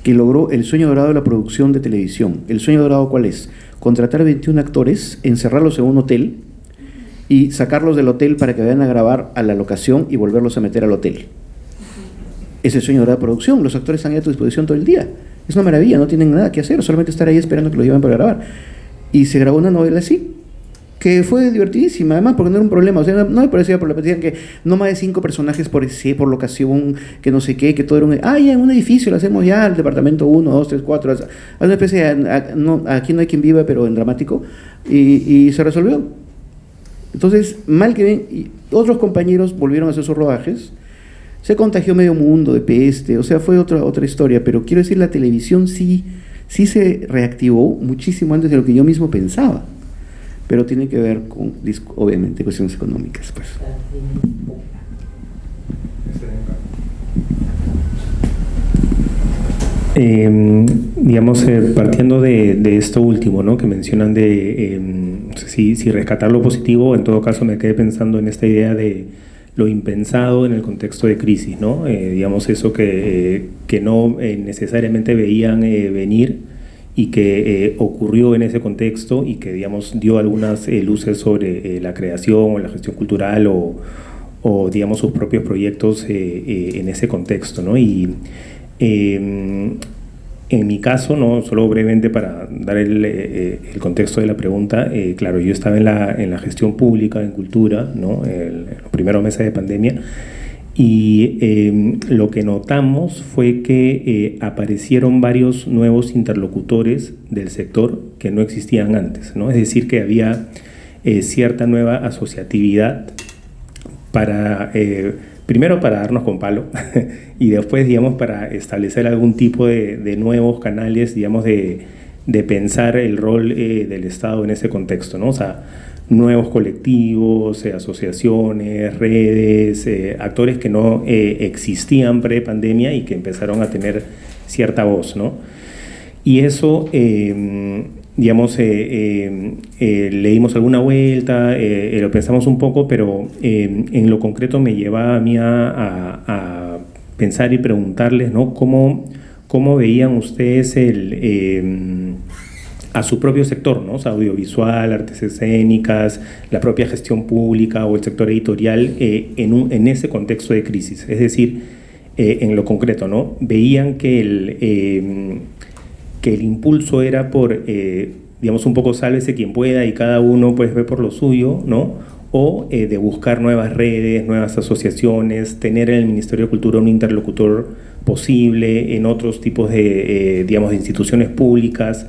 que logró el sueño dorado de la producción de televisión. ¿El sueño dorado cuál es? Contratar 21 actores, encerrarlos en un hotel y sacarlos del hotel para que vayan a grabar a la locación y volverlos a meter al hotel. Es el sueño dorado de producción. Los actores están ahí a tu disposición todo el día. Es una maravilla, no tienen nada que hacer, solamente estar ahí esperando que lo lleven para grabar. Y se grabó una novela así, que fue divertidísima, además, porque no era un problema. O sea, no me parecía por la decían que no más de 5 personajes por locación, que no sé qué, que todo era ya en un edificio, lo hacemos ya, el departamento 1, 2, 3, 4, es una especie de, aquí no hay quien viva, pero en dramático, y se resolvió. Entonces, mal que ven, y otros compañeros volvieron a hacer sus rodajes, se contagió medio mundo de peste, o sea, fue otra historia, pero quiero decir, la televisión sí se reactivó muchísimo antes de lo que yo mismo pensaba. pero tiene que ver con, obviamente, cuestiones económicas, pues. Digamos, partiendo de esto último, ¿no?, que mencionan de si rescatar lo positivo, en todo caso me quedé pensando en esta idea de lo impensado en el contexto de crisis, ¿no? Digamos, eso que no necesariamente veían venir y que ocurrió en ese contexto y que, digamos, dio algunas luces sobre la creación o la gestión cultural o digamos, sus propios proyectos en ese contexto, ¿no? Y en mi caso, ¿no?, solo brevemente para dar el contexto de la pregunta, claro, yo estaba en la gestión pública, en cultura, ¿no?, en los primeros meses de pandemia, y lo que notamos fue que aparecieron varios nuevos interlocutores del sector que no existían antes, ¿no? Es decir, que había cierta nueva asociatividad para... primero para darnos con palo y después, digamos, para establecer algún tipo de nuevos canales, digamos, de pensar el rol del Estado en ese contexto, ¿no? O sea, nuevos colectivos, asociaciones, redes, actores que no existían pre-pandemia y que empezaron a tener cierta voz, ¿no? Y eso... digamos, le dimos alguna vuelta, lo pensamos un poco, pero en lo concreto me lleva a mí a pensar y preguntarles, ¿no?, cómo veían ustedes a su propio sector, ¿no? O sea, audiovisual, artes escénicas, la propia gestión pública o el sector editorial en ese contexto de crisis. Es decir, en lo concreto, ¿no?, veían que el impulso era por, digamos, un poco sálvese quien pueda y cada uno pues ve por lo suyo, ¿no? O de buscar nuevas redes, nuevas asociaciones, tener en el Ministerio de Cultura un interlocutor posible en otros tipos de, digamos, de instituciones públicas,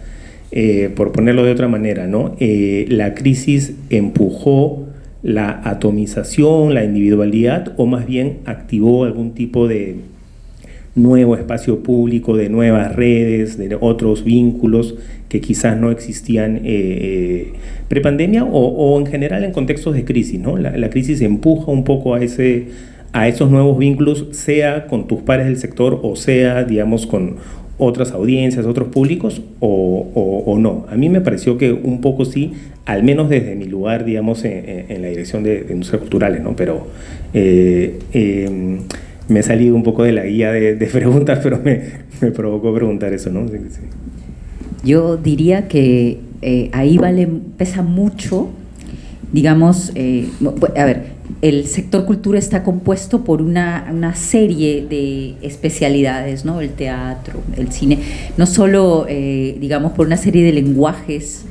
por ponerlo de otra manera, ¿no? La crisis empujó la atomización, la individualidad, o más bien activó algún tipo de nuevo espacio público, de nuevas redes, de otros vínculos que quizás no existían prepandemia o en general en contextos de crisis, ¿no? La crisis empuja un poco a esos nuevos vínculos, sea con tus pares del sector o sea, digamos, con otras audiencias, otros públicos o no. A mí me pareció que un poco sí, al menos desde mi lugar, digamos, en la dirección de Industrias Culturales, ¿no? Pero me he salido un poco de la guía de preguntas, pero me provocó preguntar eso, ¿no? Sí, sí. Yo diría que ahí pesa mucho, digamos, a ver, el sector cultura está compuesto por una serie de especialidades, ¿no? El teatro, el cine, no solo, digamos, por una serie de lenguajes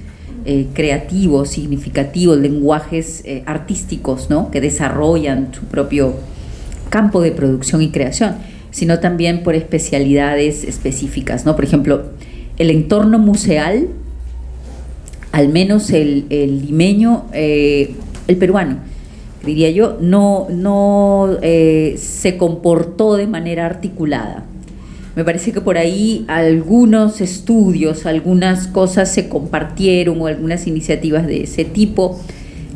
creativos, significativos, lenguajes artísticos, ¿no?, que desarrollan su propio campo de producción y creación, sino también por especialidades específicas, ¿no? Por ejemplo, el entorno museal, al menos el limeño, el peruano, diría yo, no se comportó de manera articulada. Me parece que por ahí algunos estudios, algunas cosas se compartieron o algunas iniciativas de ese tipo,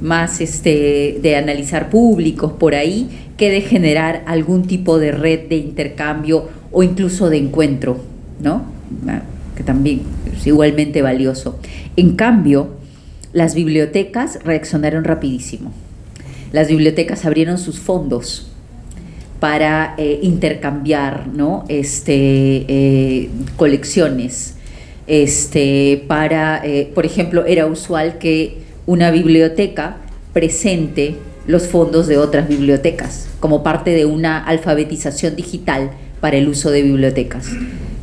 más de analizar públicos por ahí, que de generar algún tipo de red de intercambio o incluso de encuentro, ¿no? Que también es igualmente valioso. En cambio, las bibliotecas reaccionaron rapidísimo. Las bibliotecas abrieron sus fondos para intercambiar, ¿no?, colecciones. Por ejemplo, era usual que una biblioteca presente los fondos de otras bibliotecas como parte de una alfabetización digital para el uso de bibliotecas.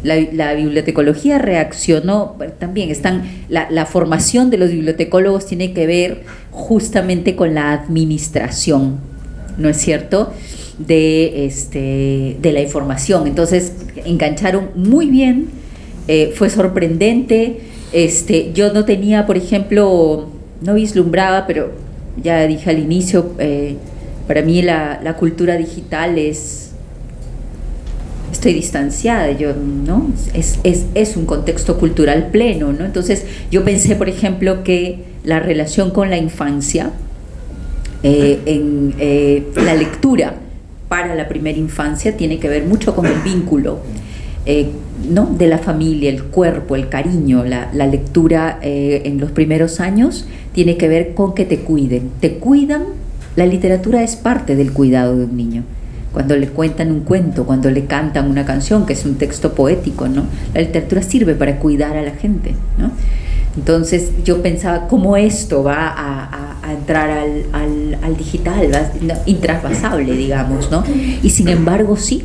La bibliotecología reaccionó también. La formación de los bibliotecólogos tiene que ver justamente con la administración, ¿no es cierto?, de la información. Entonces engancharon muy bien, fue sorprendente. Yo no tenía, por ejemplo, no vislumbraba, pero ya dije al inicio, para mí la cultura digital estoy distanciada, ¿no? Es un contexto cultural pleno, ¿no? Entonces yo pensé, por ejemplo, que la relación con la infancia, la lectura para la primera infancia tiene que ver mucho con el vínculo, ¿no?, de la familia, el cuerpo, el cariño. La lectura en los primeros años tiene que ver con que te cuiden. Te cuidan, la literatura es parte del cuidado de un niño. Cuando le cuentan un cuento, cuando le cantan una canción, que es un texto poético, ¿no? La literatura sirve para cuidar a la gente, ¿no? Entonces yo pensaba cómo esto va a entrar al digital, intraspasable, digamos, ¿no? Y sin embargo sí,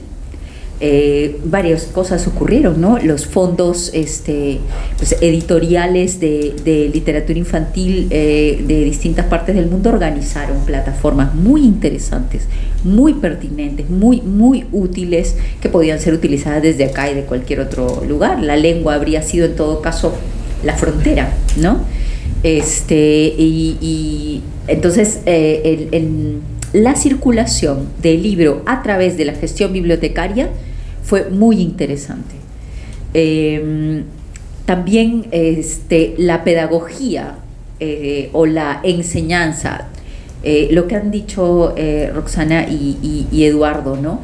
varias cosas ocurrieron, ¿no? Los fondos pues, editoriales de literatura infantil de distintas partes del mundo organizaron plataformas muy interesantes, muy pertinentes, muy útiles, que podían ser utilizadas desde acá y de cualquier otro lugar. La lengua habría sido en todo caso la frontera, ¿no? Y entonces la circulación del libro a través de la gestión bibliotecaria fue muy interesante. También la pedagogía o la enseñanza, lo que han dicho Roxana y Eduardo, ¿no?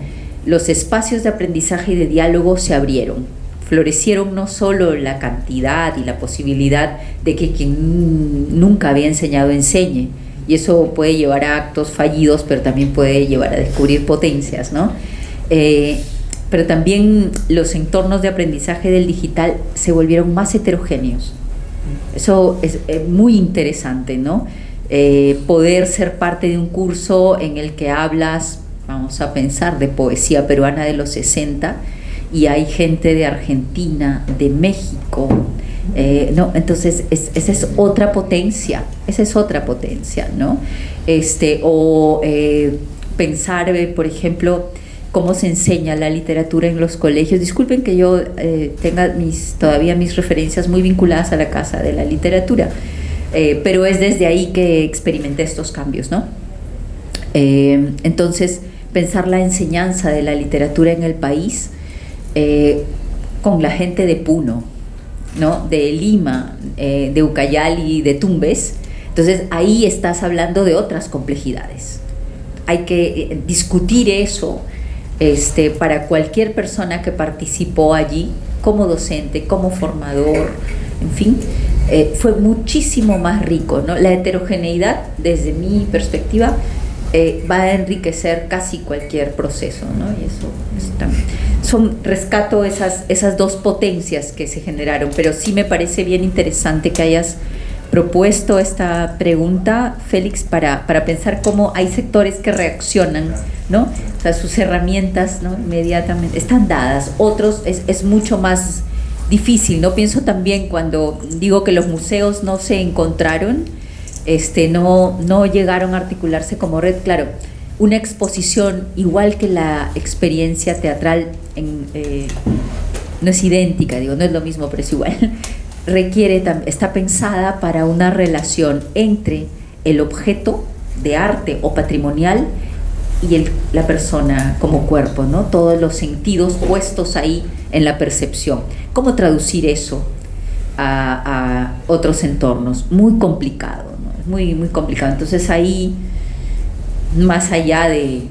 Los espacios de aprendizaje y de diálogo se abrieron. Florecieron no solo la cantidad y la posibilidad de que quien nunca había enseñado enseñe, y eso puede llevar a actos fallidos, pero también puede llevar a descubrir potencias, ¿no? Pero también los entornos de aprendizaje del digital se volvieron más heterogéneos. Eso es muy interesante, ¿no? Poder ser parte de un curso en el que hablas, vamos a pensar, de poesía peruana de los 60, y hay gente de Argentina, de México, ¿no? Entonces esa es otra potencia, ¿no? Pensar, por ejemplo, cómo se enseña la literatura en los colegios. Disculpen que yo tenga todavía mis referencias muy vinculadas a la Casa de la Literatura, pero es desde ahí que experimenté estos cambios, ¿no? Entonces, pensar la enseñanza de la literatura en el país con la gente de Puno, ¿no?, de Lima, de Ucayali, de Tumbes. Entonces ahí estás hablando de otras complejidades. Hay que discutir eso para cualquier persona que participó allí, como docente, como formador, en fin, fue muchísimo más rico, ¿no? La heterogeneidad, desde mi perspectiva, va a enriquecer casi cualquier proceso, ¿no? Y eso también. Rescato esas dos potencias que se generaron, pero sí me parece bien interesante que hayas propuesto esta pregunta, Félix, para pensar cómo hay sectores que reaccionan, ¿no? O sea, sus herramientas, ¿no?, inmediatamente están dadas, otros es mucho más difícil, ¿no? Pienso también cuando digo que los museos no se encontraron, no llegaron a articularse como red. Claro, una exposición, igual que la experiencia teatral, no es idéntica, digo, no es lo mismo, pero es igual, está pensada para una relación entre el objeto de arte o patrimonial y la persona como cuerpo, ¿no? Todos los sentidos puestos ahí en la percepción. ¿Cómo traducir eso a otros entornos? Muy complicado, ¿no? Es muy, muy complicado. Entonces ahí, más allá de,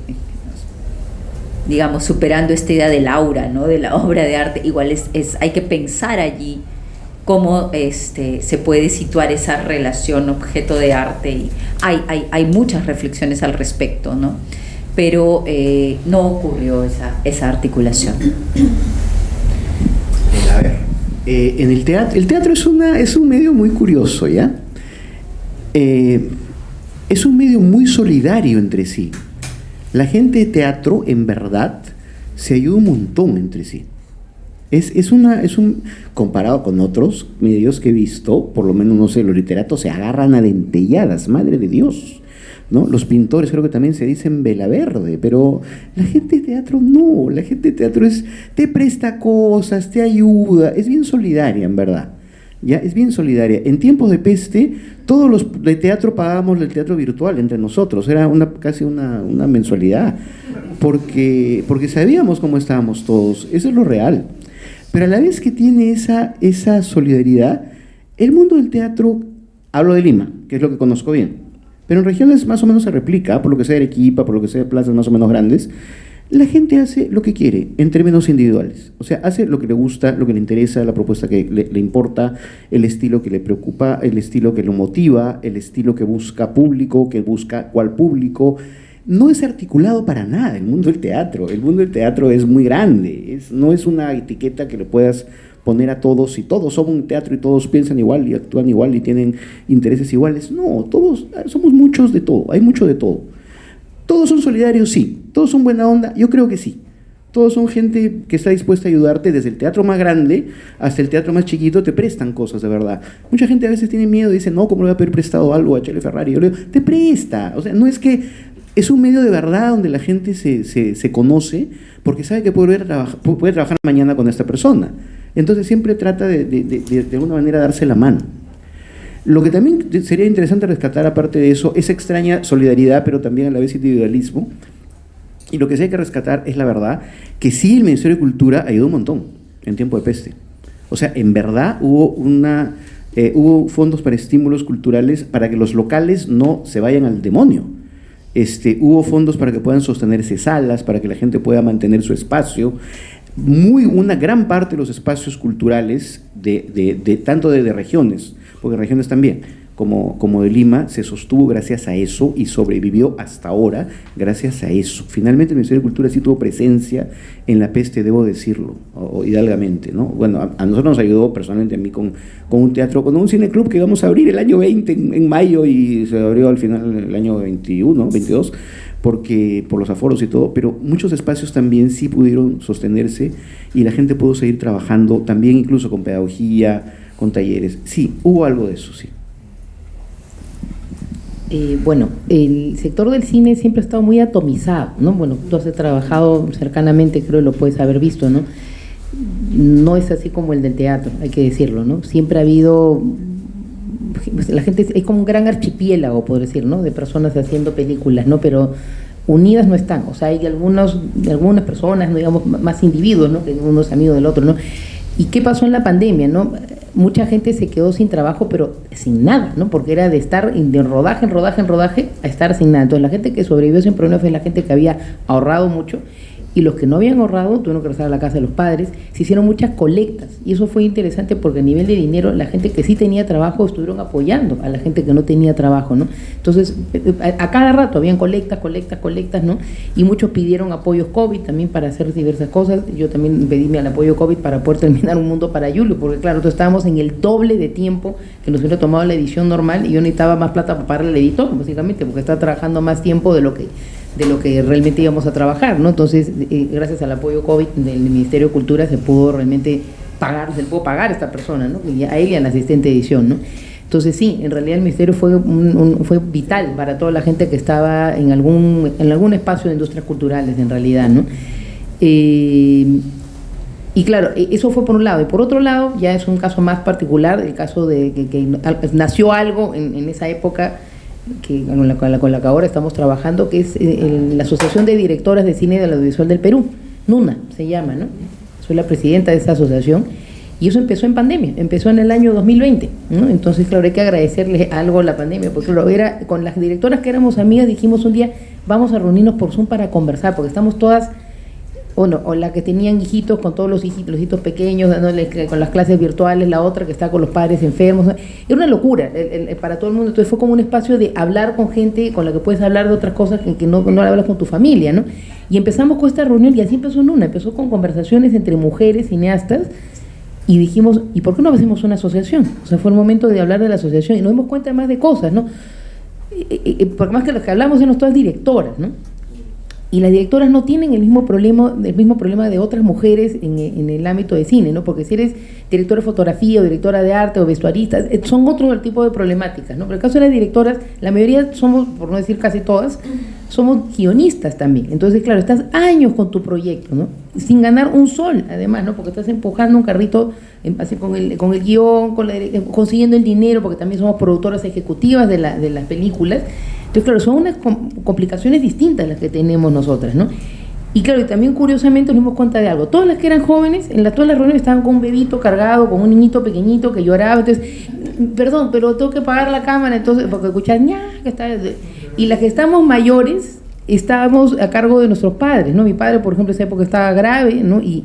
digamos, superando esta idea del aura, ¿no?, de la obra de arte, igual hay que pensar allí cómo se puede situar esa relación objeto de arte, y hay muchas reflexiones al respecto, ¿no? Pero no ocurrió esa articulación. A ver, en el teatro es un medio muy curioso, ¿ya? Es un medio muy solidario entre sí. La gente de teatro, en verdad, se ayuda un montón entre sí. Comparado con otros medios que he visto, por lo menos, no sé, los literatos se agarran a dentelladas, madre de Dios, ¿no? Los pintores creo que también se dicen vela verde, pero la gente de teatro no. La gente de teatro te presta cosas, te ayuda, es bien solidaria, en verdad. Ya, es bien solidaria. En tiempos de peste, todos los de teatro pagábamos el teatro virtual entre nosotros, era casi una mensualidad, porque sabíamos cómo estábamos todos, eso es lo real. Pero a la vez que tiene esa solidaridad, el mundo del teatro Hablo de Lima, que es lo que conozco bien. Pero en regiones más o menos se replica, por lo que sea de Arequipa, por lo que sea de plazas más o menos grandes, la gente hace lo que quiere en términos individuales. O sea, hace lo que le gusta, lo que le interesa, la propuesta que le importa, el estilo que le preocupa, el estilo que lo motiva, el estilo que busca público, que busca cuál público. No es articulado para nada el mundo del teatro. El mundo del teatro es muy grande. No es una etiqueta que le puedas poner a todos, y todos somos un teatro y todos piensan igual y actúan igual y tienen intereses iguales. No, todos somos muchos de todo, hay mucho de todo. ¿Todos son solidarios? Sí. ¿Todos son buena onda? Yo creo que sí. Todos son gente que está dispuesta a ayudarte, desde el teatro más grande hasta el teatro más chiquito, te prestan cosas de verdad. Mucha gente a veces tiene miedo y dice, no, ¿cómo le voy a pedir prestado algo a Chele Ferrari? Yo le digo, te presta. O sea, no es que... Es un medio de verdad donde la gente se conoce porque sabe que puede trabajar mañana con esta persona. Entonces siempre trata de alguna manera darse la mano. Lo que también sería interesante rescatar, aparte de eso, es extraña solidaridad, pero también a la vez individualismo. Y lo que sí hay que rescatar es la verdad, que sí el Ministerio de Cultura ayudó un montón en tiempo de peste. O sea, en verdad hubo fondos para estímulos culturales para que los locales no se vayan al demonio. Hubo fondos para que puedan sostenerse salas, para que la gente pueda mantener su espacio. Una gran parte de los espacios culturales, tanto de regiones, porque regiones también, como de Lima, se sostuvo gracias a eso y sobrevivió hasta ahora gracias a eso. Finalmente el Ministerio de Cultura sí tuvo presencia en la peste, debo decirlo, hidalgamente, ¿no? Bueno, a nosotros nos ayudó personalmente, a mí, con un teatro, con un cineclub que íbamos a abrir el año 20 en mayo y se abrió al final el año 21, 22, porque por los aforos y todo, pero muchos espacios también sí pudieron sostenerse y la gente pudo seguir trabajando, también incluso con pedagogía, con talleres. Sí, hubo algo de eso, sí. Bueno, el sector del cine siempre ha estado muy atomizado, ¿no? Bueno, tú has trabajado cercanamente, creo que lo puedes haber visto, ¿no? No es así como el del teatro, hay que decirlo, ¿no? Siempre ha habido, la gente, hay como un gran archipiélago, por decir, ¿no? De personas haciendo películas, ¿no? Pero unidas no están, o sea, hay algunas personas, ¿no? Digamos, más individuos, ¿no? Que uno es amigo del otro, ¿no? ¿Y qué pasó en la pandemia, no? Mucha gente se quedó sin trabajo, pero sin nada, ¿no? Porque era de estar de rodaje en rodaje a estar sin nada. Entonces la gente que sobrevivió sin problemas fue la gente que había ahorrado mucho, y los que no habían ahorrado tuvieron que regresar a la casa de los padres. Se hicieron muchas colectas y eso fue interesante porque a nivel de dinero la gente que sí tenía trabajo estuvieron apoyando a la gente que no tenía trabajo, ¿no? Entonces a cada rato habían colectas, ¿no? Y muchos pidieron apoyos COVID también para hacer diversas cosas. Yo también pedí al apoyo COVID para poder terminar Un Mundo para Julio, porque claro, nosotros estábamos en el doble de tiempo que nos hubiera tomado la edición normal y yo necesitaba más plata para pagarle al editor, básicamente, porque estaba trabajando más tiempo de lo que realmente íbamos a trabajar, ¿no? Entonces, gracias al apoyo COVID del Ministerio de Cultura se pudo realmente pagar a esta persona, ¿no? Y a él y al asistente de edición, ¿no? Entonces, sí, en realidad el Ministerio fue vital para toda la gente que estaba en algún espacio de industrias culturales, en realidad, ¿no? Y claro, eso fue por un lado. Y por otro lado, ya es un caso más particular, el caso de que nació algo en esa época, con la que ahora estamos trabajando, que es la Asociación de Directoras de Cine y del Audiovisual del Perú, NUNA se llama, ¿no? Soy la presidenta de esa asociación y eso empezó en pandemia, empezó en el año 2020, ¿no? Entonces, claro, hay que agradecerle algo a la pandemia, porque con las directoras que éramos amigas dijimos un día, vamos a reunirnos por Zoom para conversar, porque estamos todas, o la que tenían hijitos con todos los hijitos pequeños, dándole con las clases virtuales, la otra que está con los padres enfermos. Era una locura para todo el mundo. Entonces fue como un espacio de hablar con gente con la que puedes hablar de otras cosas que no hablas con tu familia, ¿no? Y empezamos con esta reunión y así empezó empezó con conversaciones entre mujeres cineastas y dijimos, ¿y por qué no hacemos una asociación? O sea, fue el momento de hablar de la asociación y nos dimos cuenta más de cosas, ¿no? Porque más que los que hablamos éramos todas directoras, ¿no? Y las directoras no tienen el mismo problema de otras mujeres en el ámbito de cine, ¿no? Porque si eres directora de fotografía o directora de arte o vestuarista, son otro tipo de problemáticas, ¿no? Pero en el caso de las directoras, la mayoría somos, por no decir casi todas, somos guionistas también. Entonces, claro, estás años con tu proyecto, ¿no? Sin ganar un sol, además, ¿no? Porque estás empujando un carrito así con el guión, consiguiendo el dinero, porque también somos productoras ejecutivas de las películas. Entonces, claro, son unas complicaciones distintas las que tenemos nosotras, ¿no? Y claro, y también curiosamente nos dimos cuenta de algo. Todas las que eran jóvenes, todas las reuniones estaban con un bebito cargado, con un niñito pequeñito que lloraba. Entonces, perdón, pero tengo que apagar la cámara, entonces, porque escuchas, ña, que está. Y las que estamos mayores, estábamos a cargo de nuestros padres, ¿no? Mi padre, por ejemplo, en esa época estaba grave, ¿no? Y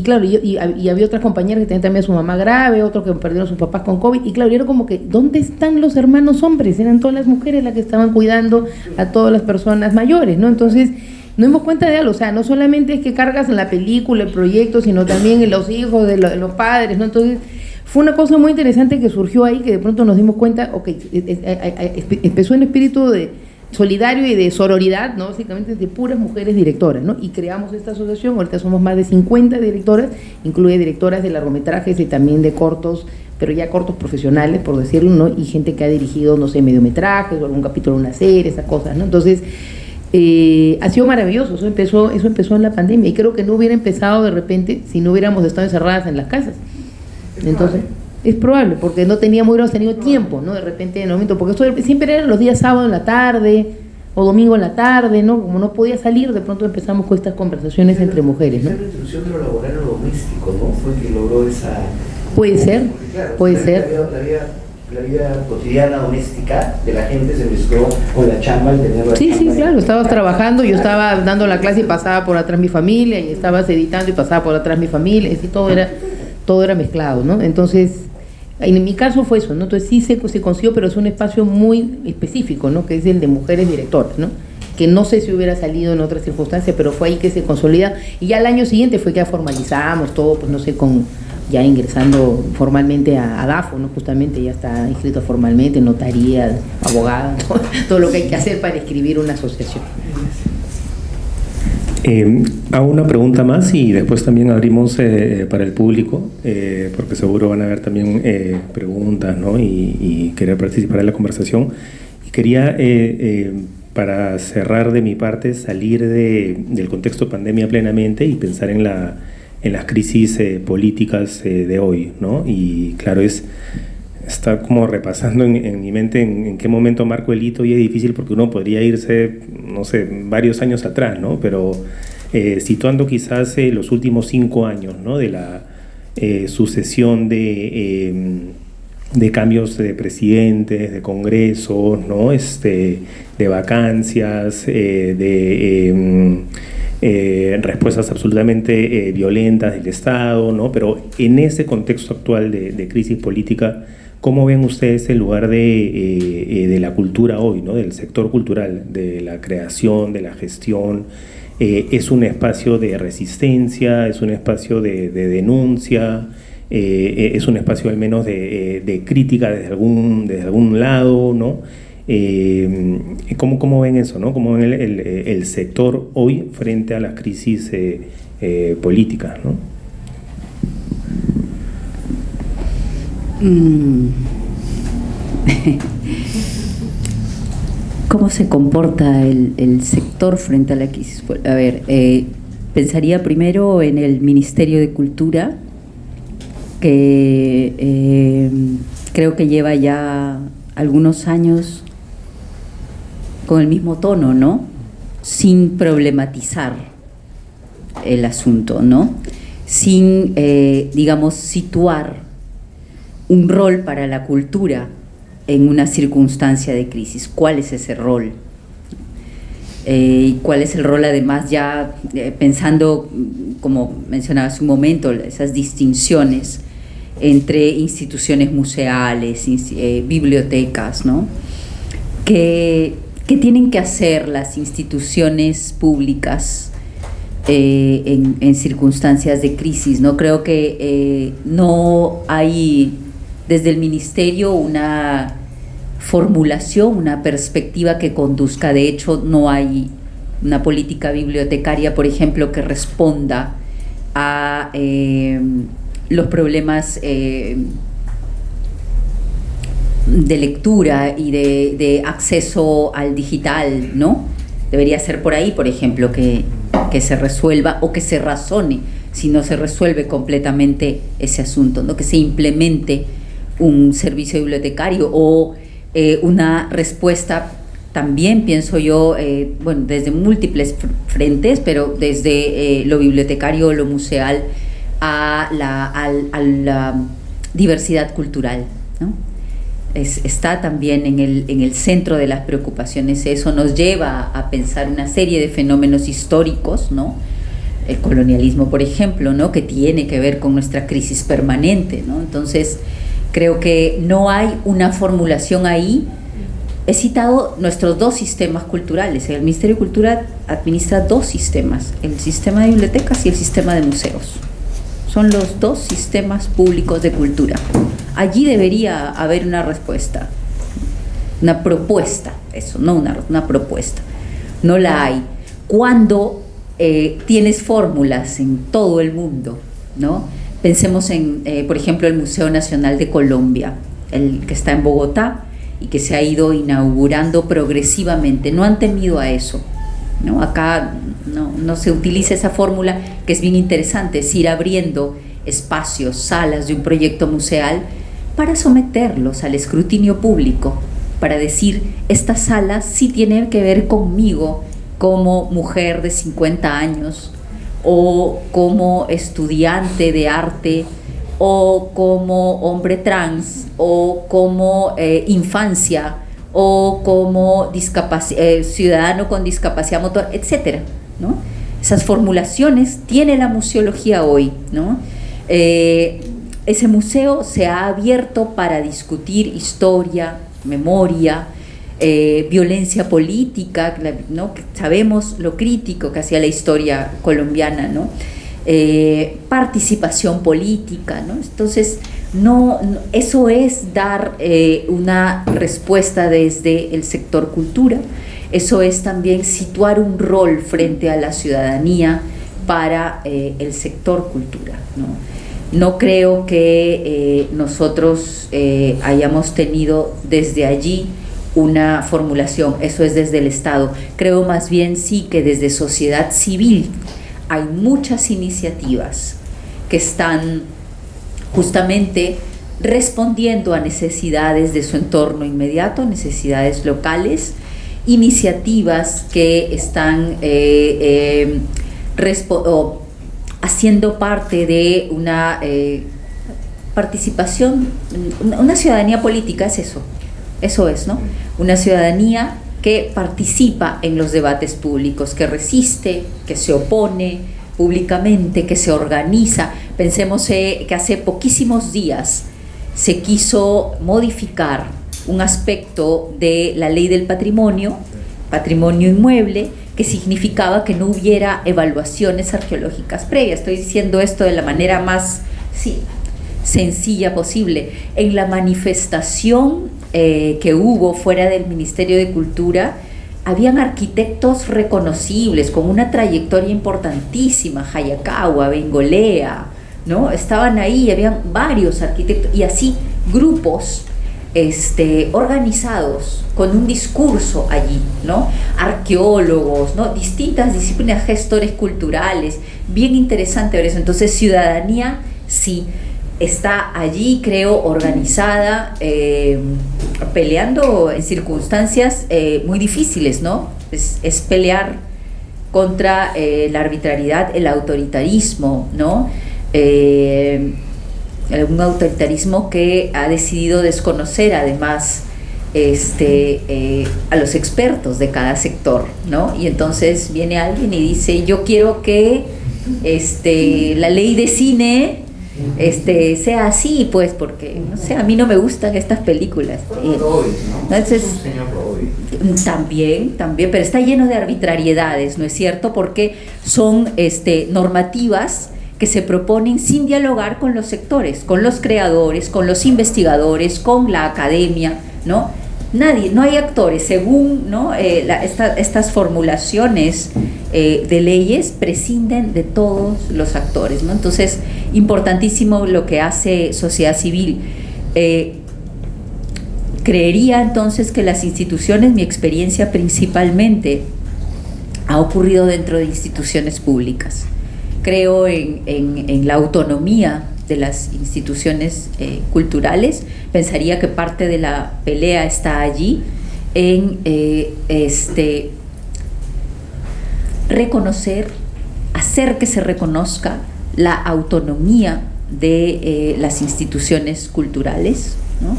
claro, y había otras compañeras que tenían también a su mamá grave, otros que perdieron a sus papás con COVID, y claro, y era como que, ¿dónde están los hermanos hombres? Eran todas las mujeres las que estaban cuidando a todas las personas mayores, ¿no? Entonces, nos dimos cuenta de algo, o sea, no solamente es que cargas en la película, el proyecto, sino también en los hijos de los padres, ¿no? Entonces, fue una cosa muy interesante que surgió ahí, que de pronto nos dimos cuenta, ok, empezó en espíritu de solidario y de sororidad, ¿no? Básicamente de puras mujeres directoras, ¿no? Y creamos esta asociación, ahorita somos más de 50 directoras, incluye directoras de largometrajes y también de cortos, pero ya cortos profesionales, por decirlo, ¿no? Y gente que ha dirigido, no sé, mediometrajes o algún capítulo de una serie, esas cosas, ¿no? Entonces, ha sido maravilloso, eso empezó en la pandemia, y creo que no hubiera empezado de repente si no hubiéramos estado encerradas en las casas. Entonces, es probable, porque no hubiéramos tenido tiempo, ¿no? De repente, en el momento, porque esto siempre eran los días sábado en la tarde o domingo en la tarde, ¿no? Como no podía salir, de pronto empezamos con estas conversaciones entre mujeres, ¿no? La introducción de lo laboral o doméstico, ¿no? Fue que logró esa... Puede ser, claro, puede ser. La vida cotidiana doméstica de la gente se mezcló con la chamba, el tener la Sí, chamba. sí, claro, estabas trabajando, yo estaba dando la clase y pasaba por atrás mi familia, y estabas editando y pasaba por atrás mi familia, y todo era mezclado, ¿no? Entonces, en mi caso fue eso, ¿no? Entonces sí se consiguió, pero es un espacio muy específico, ¿no? Que es el de mujeres directoras, ¿no? Que no sé si hubiera salido en otras circunstancias, pero fue ahí que se consolida, y ya al año siguiente fue que ya formalizamos todo, pues no sé, ya ingresando formalmente a DAFO, ¿no? Justamente ya está inscrito formalmente, notaría, abogada, todo lo que hay que hacer para escribir una asociación. Hago una pregunta más y después también abrimos para el público, porque seguro van a haber también preguntas, ¿no? y querer participar en la conversación. Y quería, para cerrar de mi parte, salir del contexto pandemia plenamente y pensar en las crisis políticas de hoy, ¿no? Y claro, está como repasando en mi mente en qué momento marco el hito, y es difícil porque uno podría irse, no sé, varios años atrás, ¿no? Pero situando quizás los últimos 5 años, ¿no? De la sucesión de cambios de presidentes, de congresos, ¿no? De vacancias, respuestas absolutamente violentas del Estado, ¿no? Pero en ese contexto actual de crisis política, ¿cómo ven ustedes el lugar de la cultura hoy, ¿no? Del sector cultural, de la creación, de la gestión? ¿Es un espacio de resistencia? ¿Es un espacio de denuncia? ¿Es un espacio al menos de crítica desde algún lado, ¿no? ¿Cómo ven eso, ¿no? ¿Cómo ven el sector hoy frente a las crisis políticas, ¿no? ¿Cómo se comporta el sector frente a la crisis? A ver, pensaría primero en el Ministerio de Cultura, que creo que lleva ya algunos años con el mismo tono, ¿no? Sin problematizar el asunto, ¿no? Sin, digamos, situar un rol para la cultura en una circunstancia de crisis. ¿Cuál es ese rol? Y cuál es el rol, además, ya pensando, como mencionaba hace un momento, esas distinciones entre instituciones museales, bibliotecas, ¿no? ¿Qué tienen que hacer las instituciones públicas en circunstancias de crisis, ¿no? Creo que no hay desde el Ministerio una formulación, una perspectiva que conduzca. De hecho, no hay una política bibliotecaria, por ejemplo, que responda a los problemas de lectura y de acceso al digital, ¿no? Debería ser por ahí, por ejemplo, que se resuelva o que se razone si no se resuelve completamente ese asunto, ¿no? Que se implemente un servicio bibliotecario o una respuesta también pienso yo, bueno, desde múltiples frentes, pero desde lo bibliotecario, lo museal, a la diversidad cultural, ¿no? Está también en el centro de las preocupaciones. Eso nos lleva a pensar una serie de fenómenos históricos, ¿no? El colonialismo, por ejemplo, ¿no? Que tiene que ver con nuestra crisis permanente, ¿no? Entonces, creo que no hay una formulación ahí. He citado nuestros dos sistemas culturales. El Ministerio de Cultura administra dos sistemas, el sistema de bibliotecas y el sistema de museos. Son los dos sistemas públicos de cultura. Allí debería haber una respuesta, una propuesta, eso, no una propuesta. No la hay. Cuando tienes fórmulas en todo el mundo, ¿no? Pensemos en, por ejemplo, el Museo Nacional de Colombia, el que está en Bogotá, y que se ha ido inaugurando progresivamente. No han temido a eso, ¿no? Acá no se utiliza esa fórmula, que es bien interesante, es ir abriendo espacios, salas de un proyecto museal para someterlos al escrutinio público, para decir, esta sala sí tiene que ver conmigo como mujer de 50 años, o como estudiante de arte, o como hombre trans, o como infancia, o como ciudadano con discapacidad motor, etcétera, ¿no? Esas formulaciones tiene la museología hoy, ¿no? Ese museo se ha abierto para discutir historia, memoria, violencia política, ¿no? Sabemos lo crítico que hacía la historia colombiana, ¿no? Participación política, ¿no? Entonces, eso es dar una respuesta desde el sector cultura. Eso es también situar un rol frente a la ciudadanía para el sector cultura, ¿no? No creo que nosotros hayamos tenido desde allí una formulación, eso es desde el Estado. Creo más bien sí que desde sociedad civil hay muchas iniciativas que están justamente respondiendo a necesidades de su entorno inmediato, necesidades locales, iniciativas que están haciendo parte de una participación, una ciudadanía política, es eso es, ¿no? Una ciudadanía que participa en los debates públicos, que resiste, que se opone públicamente, que se organiza. Pensemos que hace poquísimos días se quiso modificar un aspecto de la ley del patrimonio inmueble, que significaba que no hubiera evaluaciones arqueológicas previas. Estoy diciendo esto de la manera más sencilla posible. En la manifestación que hubo fuera del Ministerio de Cultura, habían arquitectos reconocibles con una trayectoria importantísima, Hayakawa, Bengolea, ¿no? Estaban ahí, habían varios arquitectos, y así grupos organizados con un discurso allí, ¿no? Arqueólogos, ¿no? Distintas disciplinas, gestores culturales, bien interesante ver eso. Entonces, ciudadanía sí está allí, creo, organizada, peleando en circunstancias muy difíciles, ¿no? Es pelear contra la arbitrariedad, el autoritarismo, ¿no? Un autoritarismo que ha decidido desconocer además a los expertos de cada sector, ¿no? Y entonces viene alguien y dice, yo quiero que la ley de cine sea así, pues, porque, no sé, a mí no me gustan estas películas. Entonces, también, pero está lleno de arbitrariedades, ¿no es cierto? Porque son normativas que se proponen sin dialogar con los sectores, con los creadores, con los investigadores, con la academia, ¿no? No hay actores, según, ¿no? Estas formulaciones de leyes prescinden de todos los actores, ¿no? Entonces, importantísimo lo que hace sociedad civil. Creería entonces que las instituciones, mi experiencia principalmente ha ocurrido dentro de instituciones públicas. Creo en la autonomía de las instituciones culturales. Pensaría que parte de la pelea está allí. en reconocer, hacer que se reconozca la autonomía de las instituciones culturales, ¿no?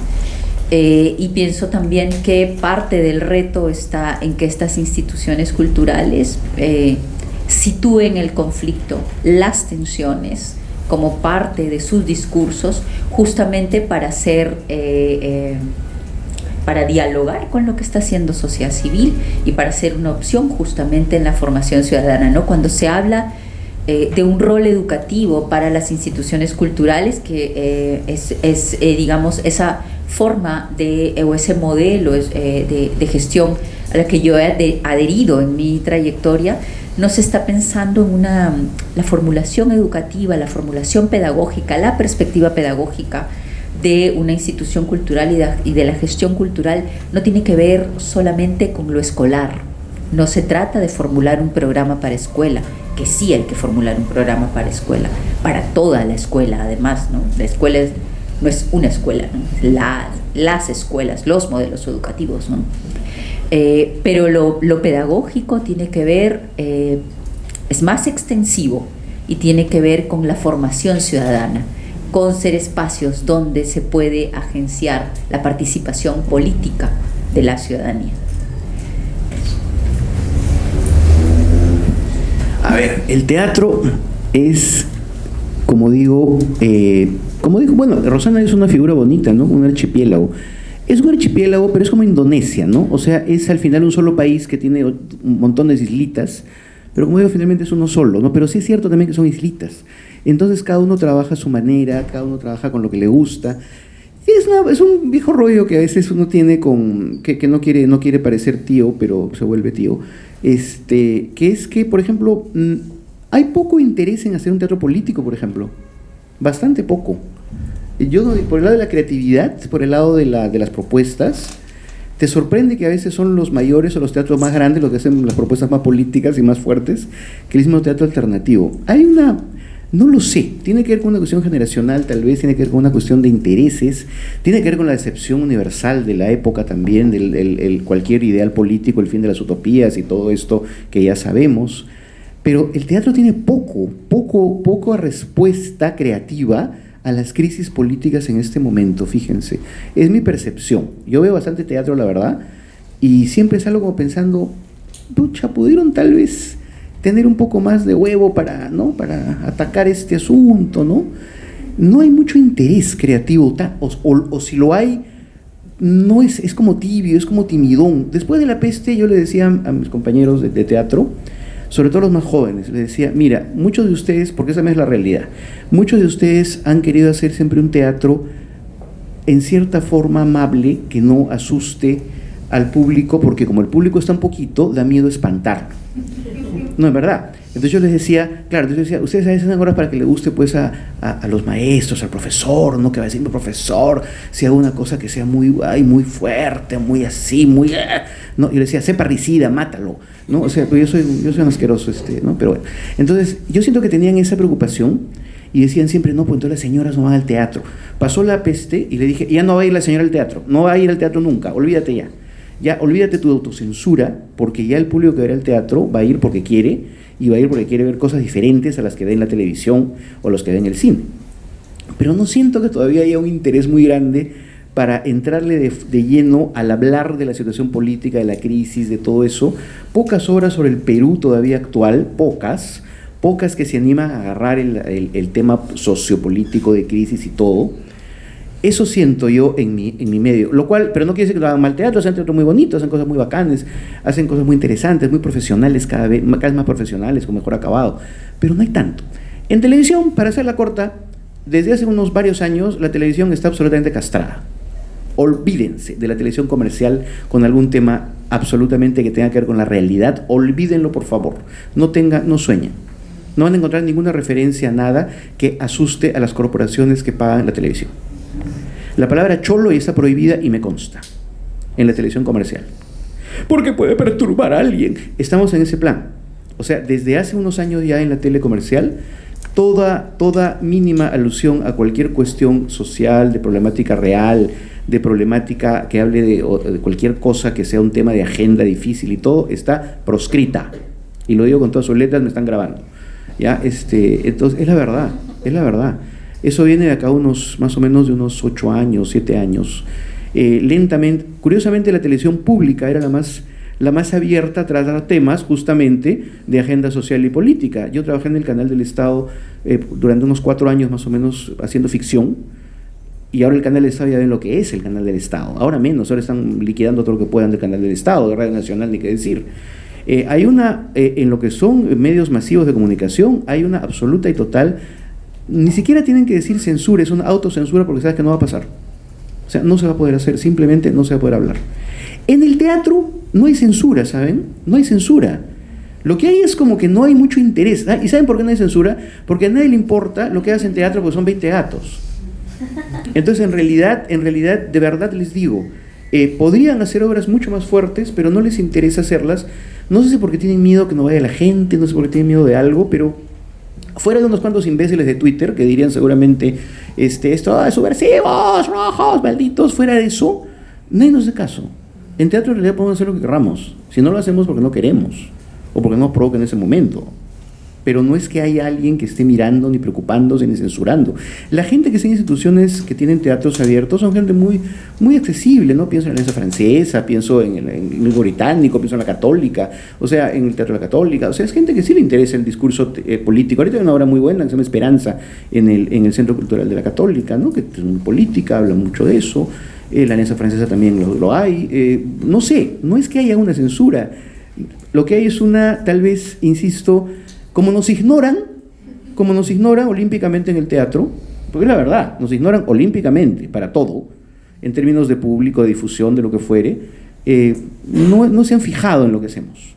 Y pienso también que parte del reto está en que estas instituciones culturales sitúen el conflicto, las tensiones, como parte de sus discursos, justamente para para dialogar con lo que está haciendo sociedad civil y para ser una opción justamente en la formación ciudadana, ¿no? Cuando se habla de un rol educativo para las instituciones culturales, que digamos, esa forma o ese modelo de gestión a la que yo he adherido en mi trayectoria, no se está pensando en la formulación educativa, la formulación pedagógica, la perspectiva pedagógica de una institución cultural y de la gestión cultural no tiene que ver solamente con lo escolar. No se trata de formular un programa para escuela, que sí hay que formular un programa para escuela, para toda la escuela además, ¿no? La escuela no es una escuela, ¿no? Las escuelas, los modelos educativos, ¿no? Pero lo pedagógico tiene que ver, es más extensivo y tiene que ver con la formación ciudadana, con ser espacios donde se puede agenciar la participación política de la ciudadanía. A ver, el teatro es, como digo, bueno, Rosana es una figura bonita, ¿no? Un archipiélago. Es un archipiélago, pero es como Indonesia, ¿no? O sea, es al final un solo país que tiene un montón de islitas, pero como digo, finalmente es uno solo, ¿no? Pero sí es cierto también que son islitas. Entonces cada uno trabaja a su manera, cada uno trabaja con lo que le gusta. Y es un viejo rollo que a veces uno tiene que no quiere parecer tío, pero se vuelve tío. Que es que, por ejemplo, hay poco interés en hacer un teatro político, por ejemplo. Bastante poco. Por el lado de la creatividad, por el lado de las propuestas, te sorprende que a veces son los mayores o los teatros más grandes los que hacen las propuestas más políticas y más fuertes que el mismo teatro alternativo. No lo sé, tiene que ver con una cuestión generacional tal vez, tiene que ver con una cuestión de intereses, tiene que ver con la decepción universal de la época también, del cualquier ideal político, el fin de las utopías y todo esto que ya sabemos. Pero el teatro tiene poca respuesta creativa a las crisis políticas en este momento, fíjense. Es mi percepción. Yo veo bastante teatro, la verdad, y siempre salgo como pensando, pucha, pudieron tal vez tener un poco más de huevo para atacar este asunto, ¿no? No hay mucho interés creativo, o si lo hay, no es como tibio, es como timidón. Después de la peste, yo le decía a mis compañeros de teatro, sobre todo los más jóvenes, les decía, mira, muchos de ustedes, porque esa es la realidad, muchos de ustedes han querido hacer siempre un teatro en cierta forma amable, que no asuste al público, porque como el público está un poquito, da miedo espantarlo. No, es verdad. Entonces yo les decía, claro, ustedes a veces hacen horas para que le guste pues a los maestros, al profesor, ¿no? Que va a decir, profesor, si hago una cosa que sea muy fuerte, muy así, muy... ¿no? Yo le decía, sé parricida, mátalo, ¿no? O sea, yo soy un asqueroso, ¿no? Pero bueno. Entonces, yo siento que tenían esa preocupación y decían siempre, no, pues entonces las señoras no van al teatro. Pasó la peste y le dije, ya no va a ir la señora al teatro, no va a ir al teatro nunca, olvídate ya. Ya, olvídate tu autocensura, porque ya el público que va a ir al teatro va a ir porque quiere, y va a ir porque quiere ver cosas diferentes a las que ve en la televisión o las que ve en el cine. Pero no siento que todavía haya un interés muy grande para entrarle de lleno al hablar de la situación política, de la crisis, de todo eso. Pocas obras sobre el Perú todavía actual, pocas que se animan a agarrar el tema sociopolítico de crisis y todo. Eso siento yo en mi medio, lo cual, pero no quiere decir que lo hagan mal teatro, hacen teatro muy bonito, hacen cosas muy bacanes, hacen cosas muy interesantes, muy profesionales, cada vez más profesionales, con mejor acabado, pero no hay tanto. En televisión, para hacerla corta, desde hace unos varios años, la televisión está absolutamente castrada. Olvídense de la televisión comercial con algún tema absolutamente que tenga que ver con la realidad, olvídenlo por favor, no sueñen. No van a encontrar ninguna referencia a nada que asuste a las corporaciones que pagan la televisión. La palabra cholo está prohibida y me consta en la televisión comercial, porque puede perturbar a alguien. Estamos en ese plan. O sea, desde hace unos años ya en la tele comercial, toda mínima alusión a cualquier cuestión social, de problemática real, de problemática que hable de cualquier cosa que sea un tema de agenda difícil y todo, está proscrita. Y lo digo con todas sus letras, me están grabando. ¿Ya? Entonces, es la verdad, es la verdad. Eso viene de acá más o menos de unos 8 años, 7 años. Lentamente, curiosamente la televisión pública era la más abierta a tratar temas justamente de agenda social y política. Yo trabajé en el canal del Estado durante unos 4 años más o menos haciendo ficción, y ahora el canal del Estado ya ven lo que es el canal del Estado. Ahora menos, ahora están liquidando todo lo que puedan del canal del Estado, de Radio Nacional, ni qué decir. Hay en lo que son medios masivos de comunicación, hay una absoluta y total, ni siquiera tienen que decir censura, es una autocensura porque sabes que no va a pasar. O sea, no se va a poder hacer, simplemente no se va a poder hablar. En el teatro no hay censura, ¿saben? No hay censura. Lo que hay es como que no hay mucho interés. ¿Y saben por qué no hay censura? Porque a nadie le importa lo que hacen en teatro porque son 20 gatos. Entonces, en realidad, de verdad les digo, podrían hacer obras mucho más fuertes, pero no les interesa hacerlas. No sé si porque tienen miedo que no vaya la gente, no sé por qué tienen miedo de algo, pero fuera de unos cuantos imbéciles de Twitter que dirían seguramente esto es subversivos, rojos, malditos, fuera de eso, nadie nos hace caso. En teatro en realidad podemos hacer lo que queramos, si no lo hacemos porque no queremos o porque no nos provoca en ese momento. Pero no es que haya alguien que esté mirando, ni preocupándose, ni censurando. La gente que está en instituciones que tienen teatros abiertos son gente muy, muy accesible, ¿no? Pienso en la Alianza Francesa, pienso en el británico, pienso en la Católica, o sea, en el Teatro de la Católica. O sea, es gente que sí le interesa el discurso político. Ahorita hay una obra muy buena que se llama Esperanza en el Centro Cultural de la Católica, ¿no? Que es muy política, habla mucho de eso. La Alianza Francesa también lo hay. No sé, no es que haya una censura. Lo que hay es tal vez, insisto, como nos ignoran olímpicamente en el teatro, porque es la verdad, nos ignoran olímpicamente para todo, en términos de público, de difusión, de lo que fuere, no se han fijado en lo que hacemos.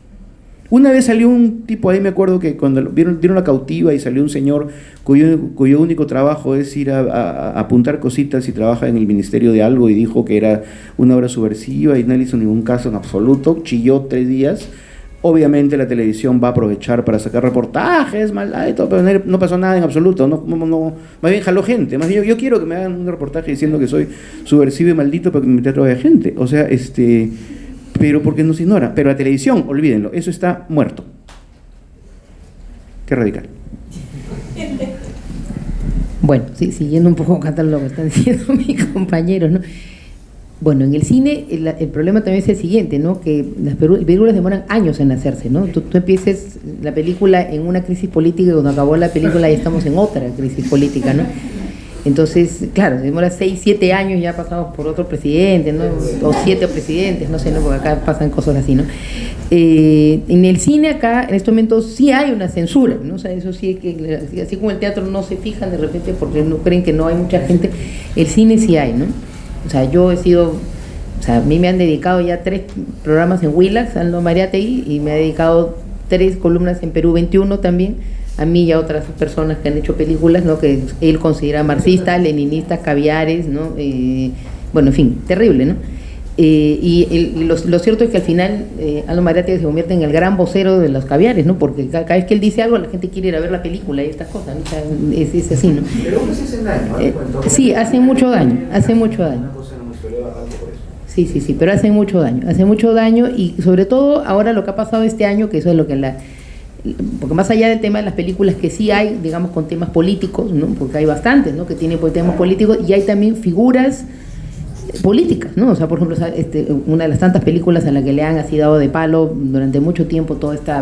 Una vez salió un tipo ahí, me acuerdo que cuando dieron La Cautiva y salió un señor cuyo único trabajo es ir a apuntar cositas y trabaja en el ministerio de algo, y dijo que era una obra subversiva y no le hizo ningún caso en absoluto, chilló 3 días. Obviamente la televisión va a aprovechar para sacar reportajes, maldad y todo, pero no pasó nada en absoluto, más bien jaló gente. Más bien yo quiero que me hagan un reportaje diciendo que soy subversivo y maldito para que en mi teatro haya gente. O sea, pero porque nos ignora. Pero la televisión, olvídenlo, eso está muerto. Qué radical. Bueno, sí, siguiendo un poco acá lo que están diciendo mis compañeros, ¿no? Bueno, en el cine el problema también es el siguiente, ¿no? Que las películas demoran años en hacerse, ¿no? Tú empieces la película en una crisis política y cuando acabó la película ya estamos en otra crisis política, ¿no? Entonces, claro, demora 6, 7 años, ya pasamos por otro presidente, ¿no? O 7 presidentes, no sé, ¿no? Porque acá pasan cosas así, ¿no? En el cine acá, en estos momentos, sí hay una censura, ¿no? O sea, eso sí, así como el teatro no se fijan de repente porque no creen que no hay mucha gente, el cine sí hay, ¿no? O sea, a mí me han dedicado ya 3 programas en Willax, Aldo Mariátegui, y me ha dedicado 3 columnas en Perú 21 también, a mí y a otras personas que han hecho películas, ¿no? Que él considera marxistas, leninistas, caviares, ¿no? Bueno, en fin, terrible, ¿no? Lo cierto es que al final Aldo Mariátegui se convierte en el gran vocero de los caviares, ¿no? Porque cada vez que él dice algo la gente quiere ir a ver la película y estas cosas, ¿no? O sea, es así, ¿no? Pero aún así hacen daño, sí, hacen mucho daño, Sí, pero hacen mucho daño y sobre todo ahora lo que ha pasado este año, que eso es lo que porque más allá del tema de las películas que sí hay, digamos, con temas políticos, ¿no? Porque hay bastantes, ¿no? Que tienen temas políticos y hay también figuras políticas, ¿no? O sea, por ejemplo, una de las tantas películas a la que le han así dado de palo durante mucho tiempo todo este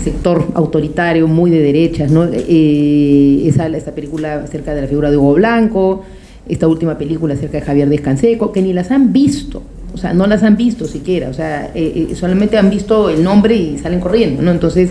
sector autoritario muy de derechas, ¿no? Esta película acerca de la figura de Hugo Blanco, esta última película acerca de Javier Díaz Canseco, que ni las han visto, o sea, no las han visto siquiera, o sea, solamente han visto el nombre y salen corriendo, ¿no? Entonces,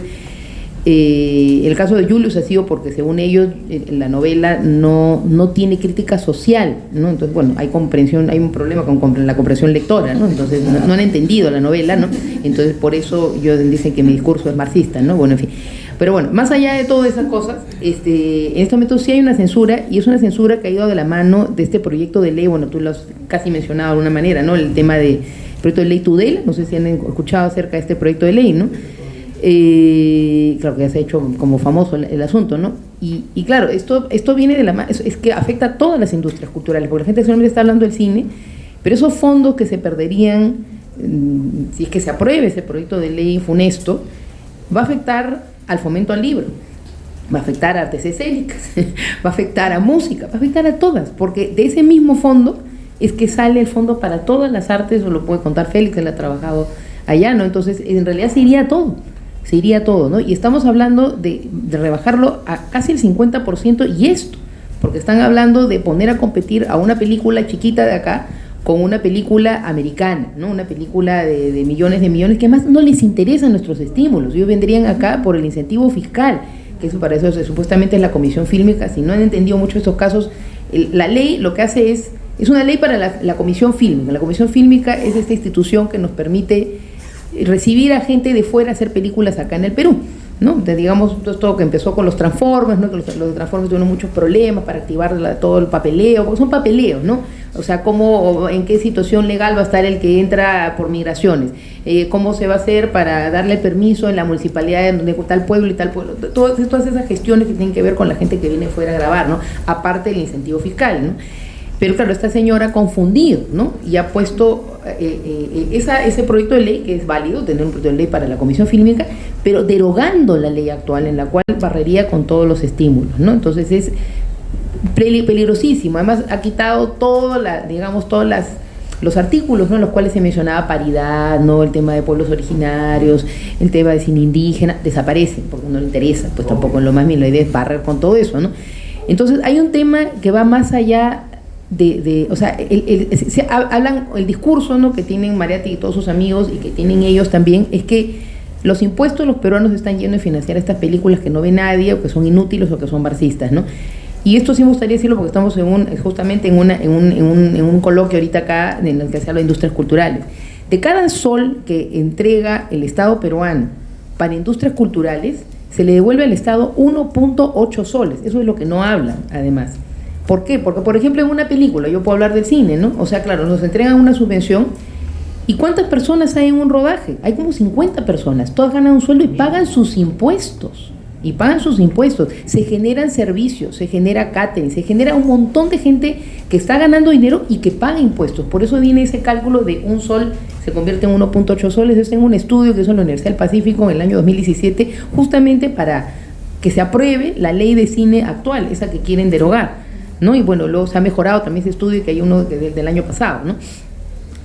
el caso de Julius ha sido porque, según ellos, la novela no tiene crítica social, ¿no? Entonces, bueno, hay un problema con la comprensión lectora, ¿no? Entonces, no han entendido la novela, ¿no? Entonces, por eso ellos dicen que mi discurso es marxista, ¿no? Bueno, en fin. Pero bueno, más allá de todas esas cosas, en este momento sí hay una censura, y es una censura que ha ido de la mano de este proyecto de ley. Bueno, tú lo has casi mencionado de alguna manera, ¿no? El tema del proyecto de ley Tudela, no sé si han escuchado acerca de este proyecto de ley, ¿no? Claro que ya se ha hecho como famoso el asunto, ¿no? Y claro, esto viene de es que afecta a todas las industrias culturales, porque la gente solamente está hablando del cine, pero esos fondos que se perderían, si es que se apruebe ese proyecto de ley funesto, va a afectar al fomento al libro, va a afectar a artes escénicas, va a afectar a música, va a afectar a todas, porque de ese mismo fondo es que sale el fondo para todas las artes, o lo puede contar Félix, él ha trabajado allá, ¿no? Entonces, en realidad se iría todo, ¿no? Y estamos hablando de rebajarlo a casi el 50%, y esto, porque están hablando de poner a competir a una película chiquita de acá con una película americana, ¿no? Una película de millones, que además no les interesan nuestros estímulos. Ellos vendrían acá por el incentivo fiscal, que eso para eso supuestamente es la Comisión Fílmica. Si no han entendido mucho estos casos, la ley lo que hace es una ley para la Comisión Fílmica. La Comisión Fílmica es esta institución que nos permite recibir a gente de fuera a hacer películas acá en el Perú, ¿no? Digamos, todo que empezó con los Transformers, ¿no? Que los Transformers tuvieron muchos problemas para activar todo el papeleo, porque son papeleos, ¿no? O sea, en qué situación legal va a estar el que entra por migraciones, cómo se va a hacer para darle permiso en la municipalidad de tal pueblo y tal pueblo, todas esas gestiones que tienen que ver con la gente que viene fuera a grabar, ¿no? Aparte del incentivo fiscal, ¿no? Pero claro, esta señora ha confundido, ¿no? Y ha puesto ese proyecto de ley, que es válido, tener un proyecto de ley para la Comisión Fílmica, pero derogando la ley actual, en la cual barrería con todos los estímulos, ¿no? Entonces es peligrosísimo. Además ha quitado todos los artículos, ¿no? En los cuales se mencionaba paridad, ¿no? El tema de pueblos originarios, el tema de cine indígena, desaparecen porque no le interesa, pues tampoco en lo más bien. La idea es barrer con todo eso, ¿no? Entonces hay un tema que va más allá o sea, hablan el discurso, ¿no? Que tienen Mariátegui y todos sus amigos, y que tienen ellos también, es que los impuestos de los peruanos están yendo a financiar estas películas que no ve nadie, o que son inútiles, o que son marxistas, ¿no? Y esto sí me gustaría decirlo porque estamos justamente en un coloquio ahorita acá en el que se habla de industrias culturales. De cada sol que entrega el Estado peruano para industrias culturales, se le devuelve al Estado 1.8 soles. Eso es lo que no hablan, además. ¿Por qué? Porque, por ejemplo, en una película, yo puedo hablar del cine, ¿no? O sea, claro, nos entregan una subvención. ¿Y cuántas personas hay en un rodaje? Hay como 50 personas. Todas ganan un sueldo y pagan sus impuestos. Se generan servicios, se genera catering, se genera un montón de gente que está ganando dinero y que paga impuestos. Por eso viene ese cálculo de un sol se convierte en 1.8 soles. Yo tengo un estudio que hizo en la Universidad del Pacífico en el año 2017, justamente para que se apruebe la ley de cine actual, esa que quieren derogar, ¿no? Y bueno, luego se ha mejorado también ese estudio, que hay uno del año pasado, ¿no?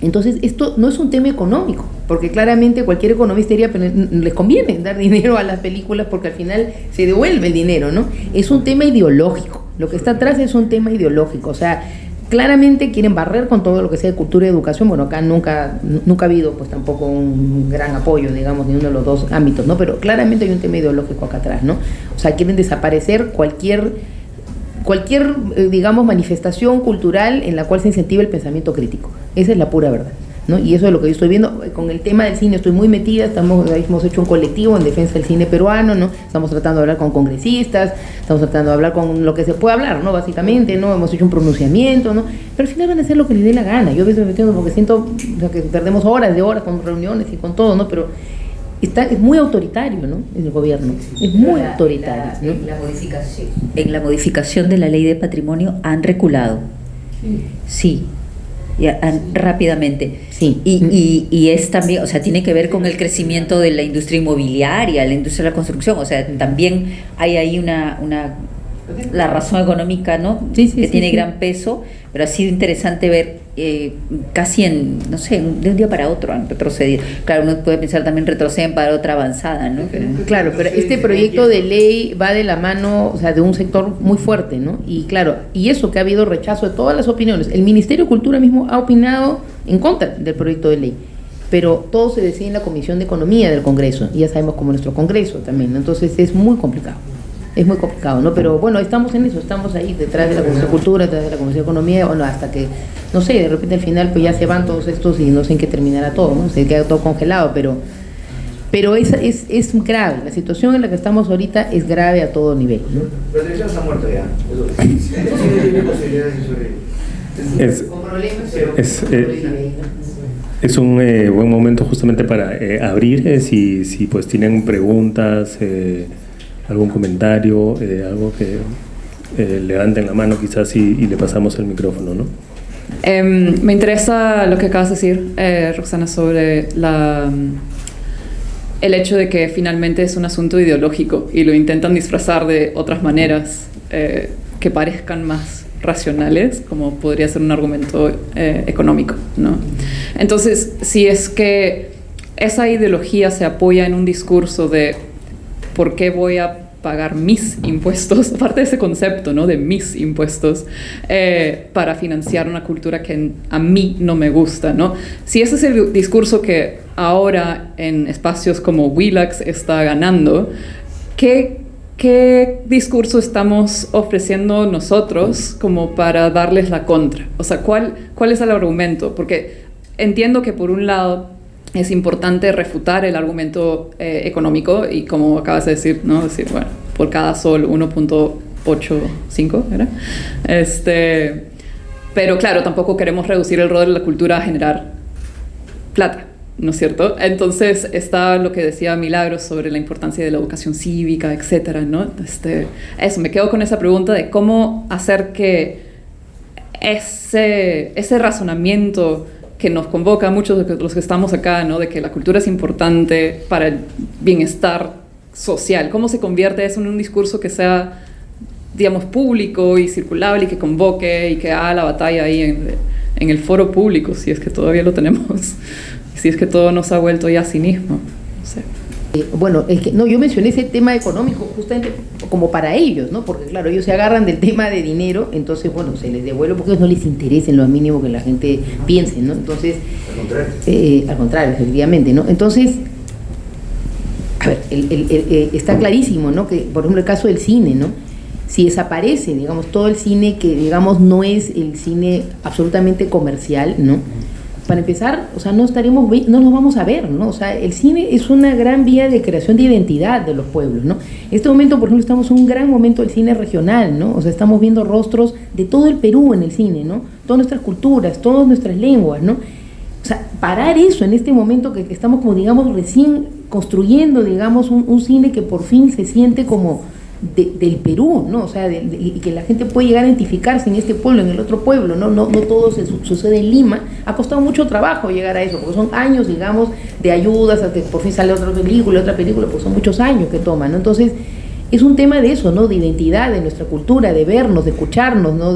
Entonces, esto no es un tema económico, porque claramente cualquier economista diría, pero les conviene dar dinero a las películas porque al final se devuelve el dinero, ¿no? Es un tema ideológico. Lo que está atrás es un tema ideológico. O sea, claramente quieren barrer con todo lo que sea de cultura y educación. Bueno, acá nunca ha habido pues tampoco un gran apoyo, digamos, ni uno de los dos ámbitos, ¿no? Pero claramente hay un tema ideológico acá atrás, ¿no? O sea, quieren desaparecer cualquier digamos, manifestación cultural en la cual se incentiva el pensamiento crítico. Esa es la pura verdad, ¿no? Y eso es lo que yo estoy viendo. Con el tema del cine estoy muy metida. Hemos hecho un colectivo en defensa del cine peruano, ¿no? Estamos tratando de hablar con congresistas, estamos tratando de hablar con lo que se puede hablar, ¿no? Básicamente, ¿no? Hemos hecho un pronunciamiento, ¿no? Pero al final van a hacer lo que les dé la gana. Yo a veces me entiendo porque siento que perdemos horas con reuniones y con todo, ¿no? Pero es muy autoritario, ¿no? El gobierno es muy autoritario, ¿no? En la modificación de la ley de patrimonio han reculado. Sí. Rápidamente. Sí. Y es también, o sea, tiene que ver con el crecimiento de la industria inmobiliaria, la industria de la construcción. O sea, también hay ahí la razón económica, ¿no? Sí, que tiene gran peso, pero ha sido interesante ver casi no sé, de un día para otro han retrocedido. Claro, uno puede pensar también retroceden para otra avanzada, ¿no? Claro, pero este proyecto de ley va de la mano, o sea, de un sector muy fuerte, ¿no? Y claro, y eso que ha habido rechazo de todas las opiniones. El Ministerio de Cultura mismo ha opinado en contra del proyecto de ley, pero todo se decide en la Comisión de Economía del Congreso, y ya sabemos cómo nuestro Congreso también, ¿no? Entonces es muy complicado. Es muy complicado, ¿no? Pero bueno, estamos en eso, estamos ahí detrás de la Comisión de Cultura, detrás de la Comisión de Economía, bueno, hasta que, no sé, de repente al final pues ya se van todos estos y no sé en qué terminará todo, ¿no? Se queda todo congelado, pero es grave, la situación en la que estamos ahorita es grave a todo nivel, ¿no? La televisión está muerta ya, eso tiene posibilidades de sobrevivir. Es Es un buen momento justamente para abrir, si pues tienen preguntas, algún comentario, algo que levanten la mano quizás y le pasamos el micrófono, ¿no? Me interesa lo que acabas de decir, Roxana, sobre el hecho de que finalmente es un asunto ideológico y lo intentan disfrazar de otras maneras que parezcan más racionales, como podría ser un argumento económico, ¿no? Entonces, si es que esa ideología se apoya en un discurso de ¿por qué voy a pagar mis impuestos? Aparte de ese concepto, ¿no?, de mis impuestos, para financiar una cultura que a mí no me gusta, ¿no? Si ese es el discurso que ahora en espacios como Willax está ganando, ¿qué discurso estamos ofreciendo nosotros como para darles la contra? O sea, ¿cuál es el argumento? Porque entiendo que por un lado es importante refutar el argumento económico y, como acabas de decir, ¿no?, decir, bueno, por cada sol 1.85, ¿era? Pero claro, tampoco queremos reducir el rol de la cultura a generar plata, ¿no es cierto? Entonces está lo que decía Milagros sobre la importancia de la educación cívica, etcétera, ¿no? Eso, me quedo con esa pregunta de cómo hacer que ese razonamiento que nos convoca a muchos de los que estamos acá, ¿no?, de que la cultura es importante para el bienestar social, ¿cómo se convierte eso en un discurso que sea, digamos, público y circulable y que convoque y que haga la batalla ahí en el foro público, si es que todavía lo tenemos, si es que todo nos ha vuelto ya cinismo? No sé. Bueno, es que no, yo mencioné ese tema económico justamente como para ellos, ¿no? Porque claro, ellos se agarran del tema de dinero, entonces bueno, se les devuelve porque a ellos no les interesa en lo mínimo que la gente piense, ¿no? Entonces, al contrario, efectivamente, ¿no? Entonces, a ver, está clarísimo, ¿no?, que por ejemplo el caso del cine, ¿no?, si desaparece, digamos, todo el cine que, digamos, no es el cine absolutamente comercial, ¿no?, para empezar, o sea, no nos vamos a ver, ¿no? O sea, el cine es una gran vía de creación de identidad de los pueblos, ¿no? En este momento, por ejemplo, estamos en un gran momento del cine regional, ¿no? O sea, estamos viendo rostros de todo el Perú en el cine, ¿no? Todas nuestras culturas, todas nuestras lenguas, ¿no? O sea, parar eso en este momento que estamos como, digamos, recién construyendo, digamos, un cine que por fin se siente como del Perú, ¿no? O sea, y que la gente puede llegar a identificarse en este pueblo, en el otro pueblo, ¿no? No todo sucede en Lima. Ha costado mucho trabajo llegar a eso, porque son años, digamos, de ayudas hasta que por fin sale otra película, pues son muchos años que toman, ¿no? Entonces, es un tema de eso, ¿no?, de identidad, de nuestra cultura, de vernos, de escucharnos, ¿no?,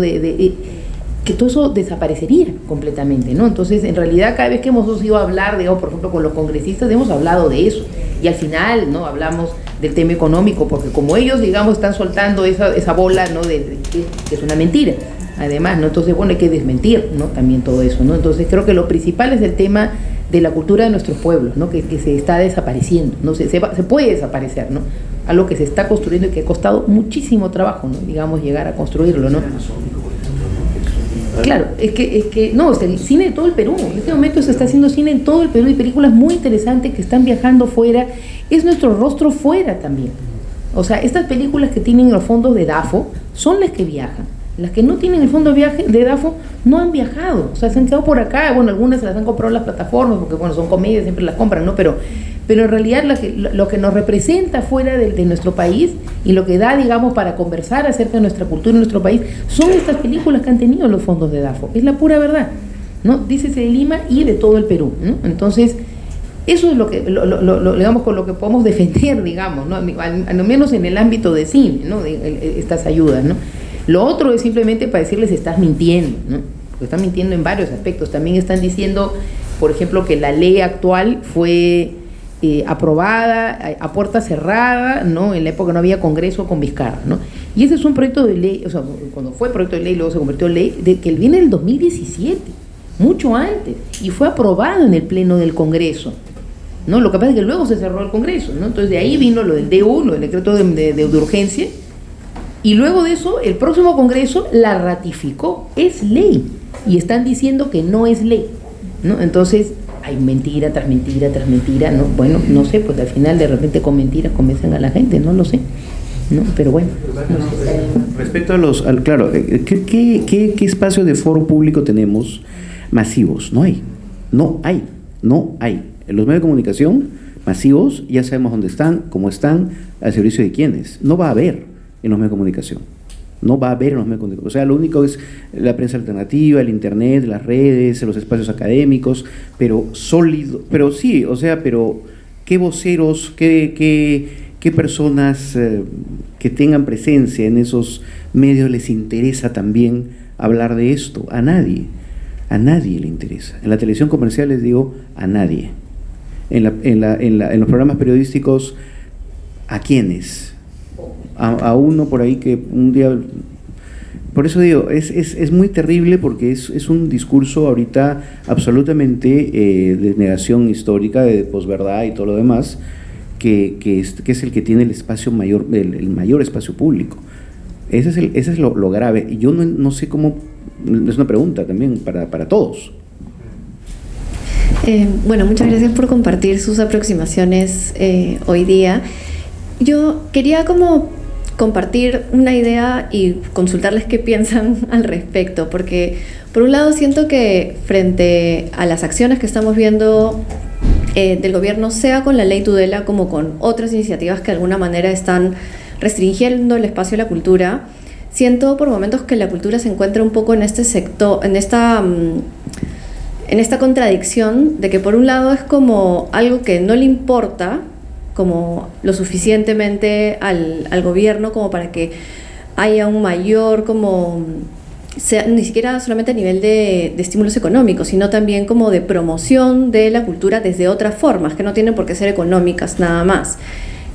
que todo eso desaparecería completamente, ¿no? Entonces, en realidad, cada vez que hemos ido a hablar, digamos, por ejemplo, con los congresistas, hemos hablado de eso, y al final, ¿no?, hablamos del tema económico, porque como ellos, digamos, están soltando esa bola, ¿no?, que es una mentira, además, ¿no? Entonces, bueno, hay que desmentir, ¿no?, también todo eso, ¿no? Entonces, creo que lo principal es el tema de la cultura de nuestros pueblos, ¿no?, que se está desapareciendo, ¿no? Se puede desaparecer, ¿no?, algo que se está construyendo y que ha costado muchísimo trabajo, ¿no?, digamos, llegar a construirlo, ¿no? Claro, es que no, es el cine de todo el Perú. En este momento se está haciendo cine en todo el Perú y películas muy interesantes que están viajando fuera. Es nuestro rostro fuera también. O sea, estas películas que tienen los fondos de DAFO son las que viajan. Las que no tienen el fondo de DAFO no han viajado. O sea, se han quedado por acá. Bueno, algunas se las han comprado en las plataformas porque, bueno, son comedias, siempre las compran, ¿no? Pero en realidad lo que nos representa fuera de nuestro país y lo que da, digamos, para conversar acerca de nuestra cultura en nuestro país son estas películas que han tenido los fondos de DAFO. Es la pura verdad, ¿no? Dícese de Lima y de todo el Perú, ¿no? Entonces, eso es lo que, digamos, con lo que podemos defender, digamos, ¿no? Al menos en el ámbito de cine, ¿no?, de estas ayudas, ¿no? Lo otro es simplemente para decirles estás mintiendo, ¿no? Porque están mintiendo en varios aspectos. También están diciendo, por ejemplo, que la ley actual fue aprobada a puerta cerrada, ¿no?, en la época no había Congreso con Vizcarra, ¿no? Y ese es un proyecto de ley, o sea, cuando fue proyecto de ley, luego se convirtió en ley, que viene del 2017, mucho antes, y fue aprobado en el Pleno del Congreso, ¿no? Lo que pasa es que luego se cerró el Congreso, ¿no? Entonces de ahí vino lo del DU, lo del decreto de urgencia, y luego de eso el próximo Congreso la ratificó, es ley, y están diciendo que no es ley, ¿no? Entonces hay mentira tras mentira tras mentira, ¿no? Bueno, no sé, pues al final de repente con mentiras convencen a la gente, no lo sé, ¿no? Pero bueno. Respecto a claro, ¿qué espacio de foro público tenemos masivos? No hay. No hay. En los medios de comunicación masivos ya sabemos dónde están, cómo están, al servicio de quiénes. No va a haber en los medios de comunicación. No va a haber en los medios de comunicación. O sea, lo único es la prensa alternativa, el internet, las redes, los espacios académicos, pero sólido, pero sí, o sea, pero ¿qué voceros, qué personas que tengan presencia en esos medios les interesa también hablar de esto? A nadie le interesa. En la televisión comercial les digo, a nadie. En los programas periodísticos, ¿a quiénes? A uno por ahí que un día... Por eso digo, es muy terrible porque es un discurso ahorita absolutamente de negación histórica, de posverdad y todo lo demás, que es el que tiene el espacio mayor, el mayor espacio público. Ese es lo grave. Y yo no sé cómo, es una pregunta también para todos. Bueno, muchas gracias por compartir sus aproximaciones hoy día. Yo quería como compartir una idea y consultarles qué piensan al respecto, porque por un lado siento que frente a las acciones que estamos viendo del gobierno, sea con la ley Tudela como con otras iniciativas que de alguna manera están restringiendo el espacio de la cultura, siento por momentos que la cultura se encuentra un poco en este sector, en esta contradicción de que por un lado es como algo que no le importa como lo suficientemente al gobierno como para que haya un mayor como sea, ni siquiera solamente a nivel de estímulos económicos, sino también como de promoción de la cultura desde otras formas que no tienen por qué ser económicas nada más.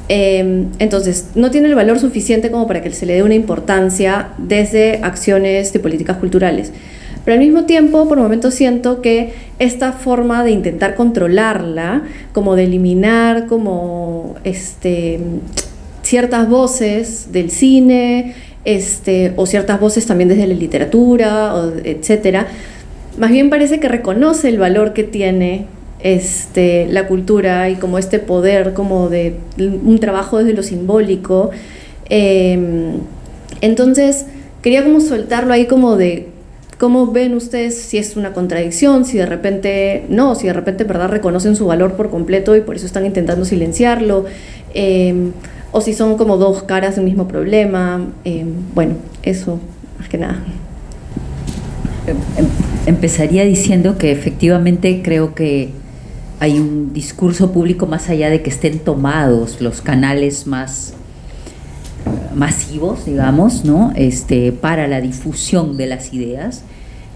Entonces no tiene el valor suficiente como para que se le dé una importancia desde acciones de políticas culturales. Pero al mismo tiempo, por momentos siento que esta forma de intentar controlarla, como de eliminar como ciertas voces del cine, o ciertas voces también desde la literatura, etcétera, más bien parece que reconoce el valor que tiene la cultura y como este poder como de un trabajo desde lo simbólico. Entonces quería como soltarlo ahí como de ¿cómo ven ustedes si es una contradicción, si de repente no, si de repente verdad reconocen su valor por completo y por eso están intentando silenciarlo, o si son como dos caras de un mismo problema? Bueno, eso más que nada. Empezaría diciendo que efectivamente creo que hay un discurso público más allá de que estén tomados los canales más masivos, digamos, ¿no? Para la difusión de las ideas.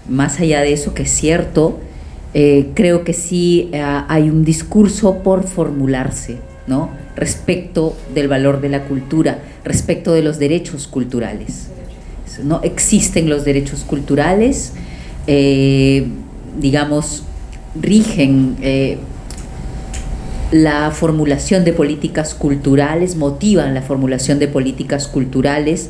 Más allá de eso, que es cierto, creo que sí hay un discurso por formularse, ¿no? Respecto del valor de la cultura, respecto de los derechos culturales. No existen los derechos culturales, digamos, rigen la formulación de políticas culturales, motivan la formulación de políticas culturales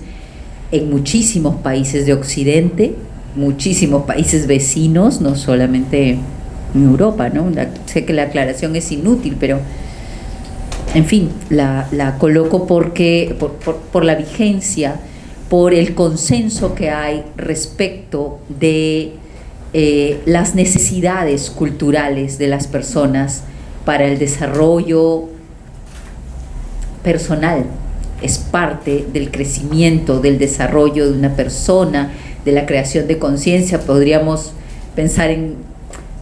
en muchísimos países de Occidente, muchísimos países vecinos, no solamente en Europa, ¿no? Sé que la aclaración es inútil, pero en fin, la coloco porque por la vigencia, por el consenso que hay respecto de las necesidades culturales de las personas para el desarrollo personal. Es parte del crecimiento, del desarrollo de una persona, de la creación de conciencia. Podríamos pensar en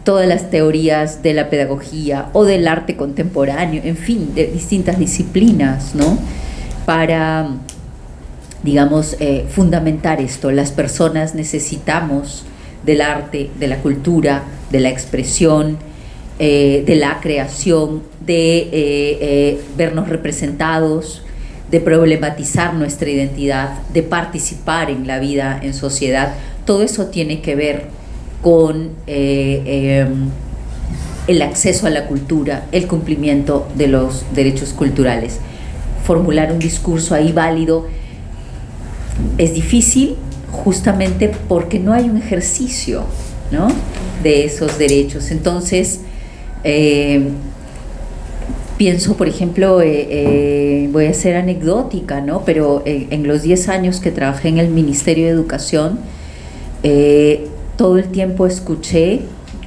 todas las teorías de la pedagogía o del arte contemporáneo, en fin, de distintas disciplinas, ¿no? Para, digamos, fundamentar esto. Las personas necesitamos del arte, de la cultura, de la expresión, de la creación, de vernos representados, de problematizar nuestra identidad, de participar en la vida en sociedad. Todo eso tiene que ver con el acceso a la cultura, el cumplimiento de los derechos culturales. Formular un discurso ahí válido es difícil justamente porque no hay un ejercicio, ¿no?, de esos derechos. Entonces, pienso, por ejemplo, voy a ser anecdótica, ¿no?, pero en los 10 años que trabajé en el Ministerio de Educación, todo el tiempo escuché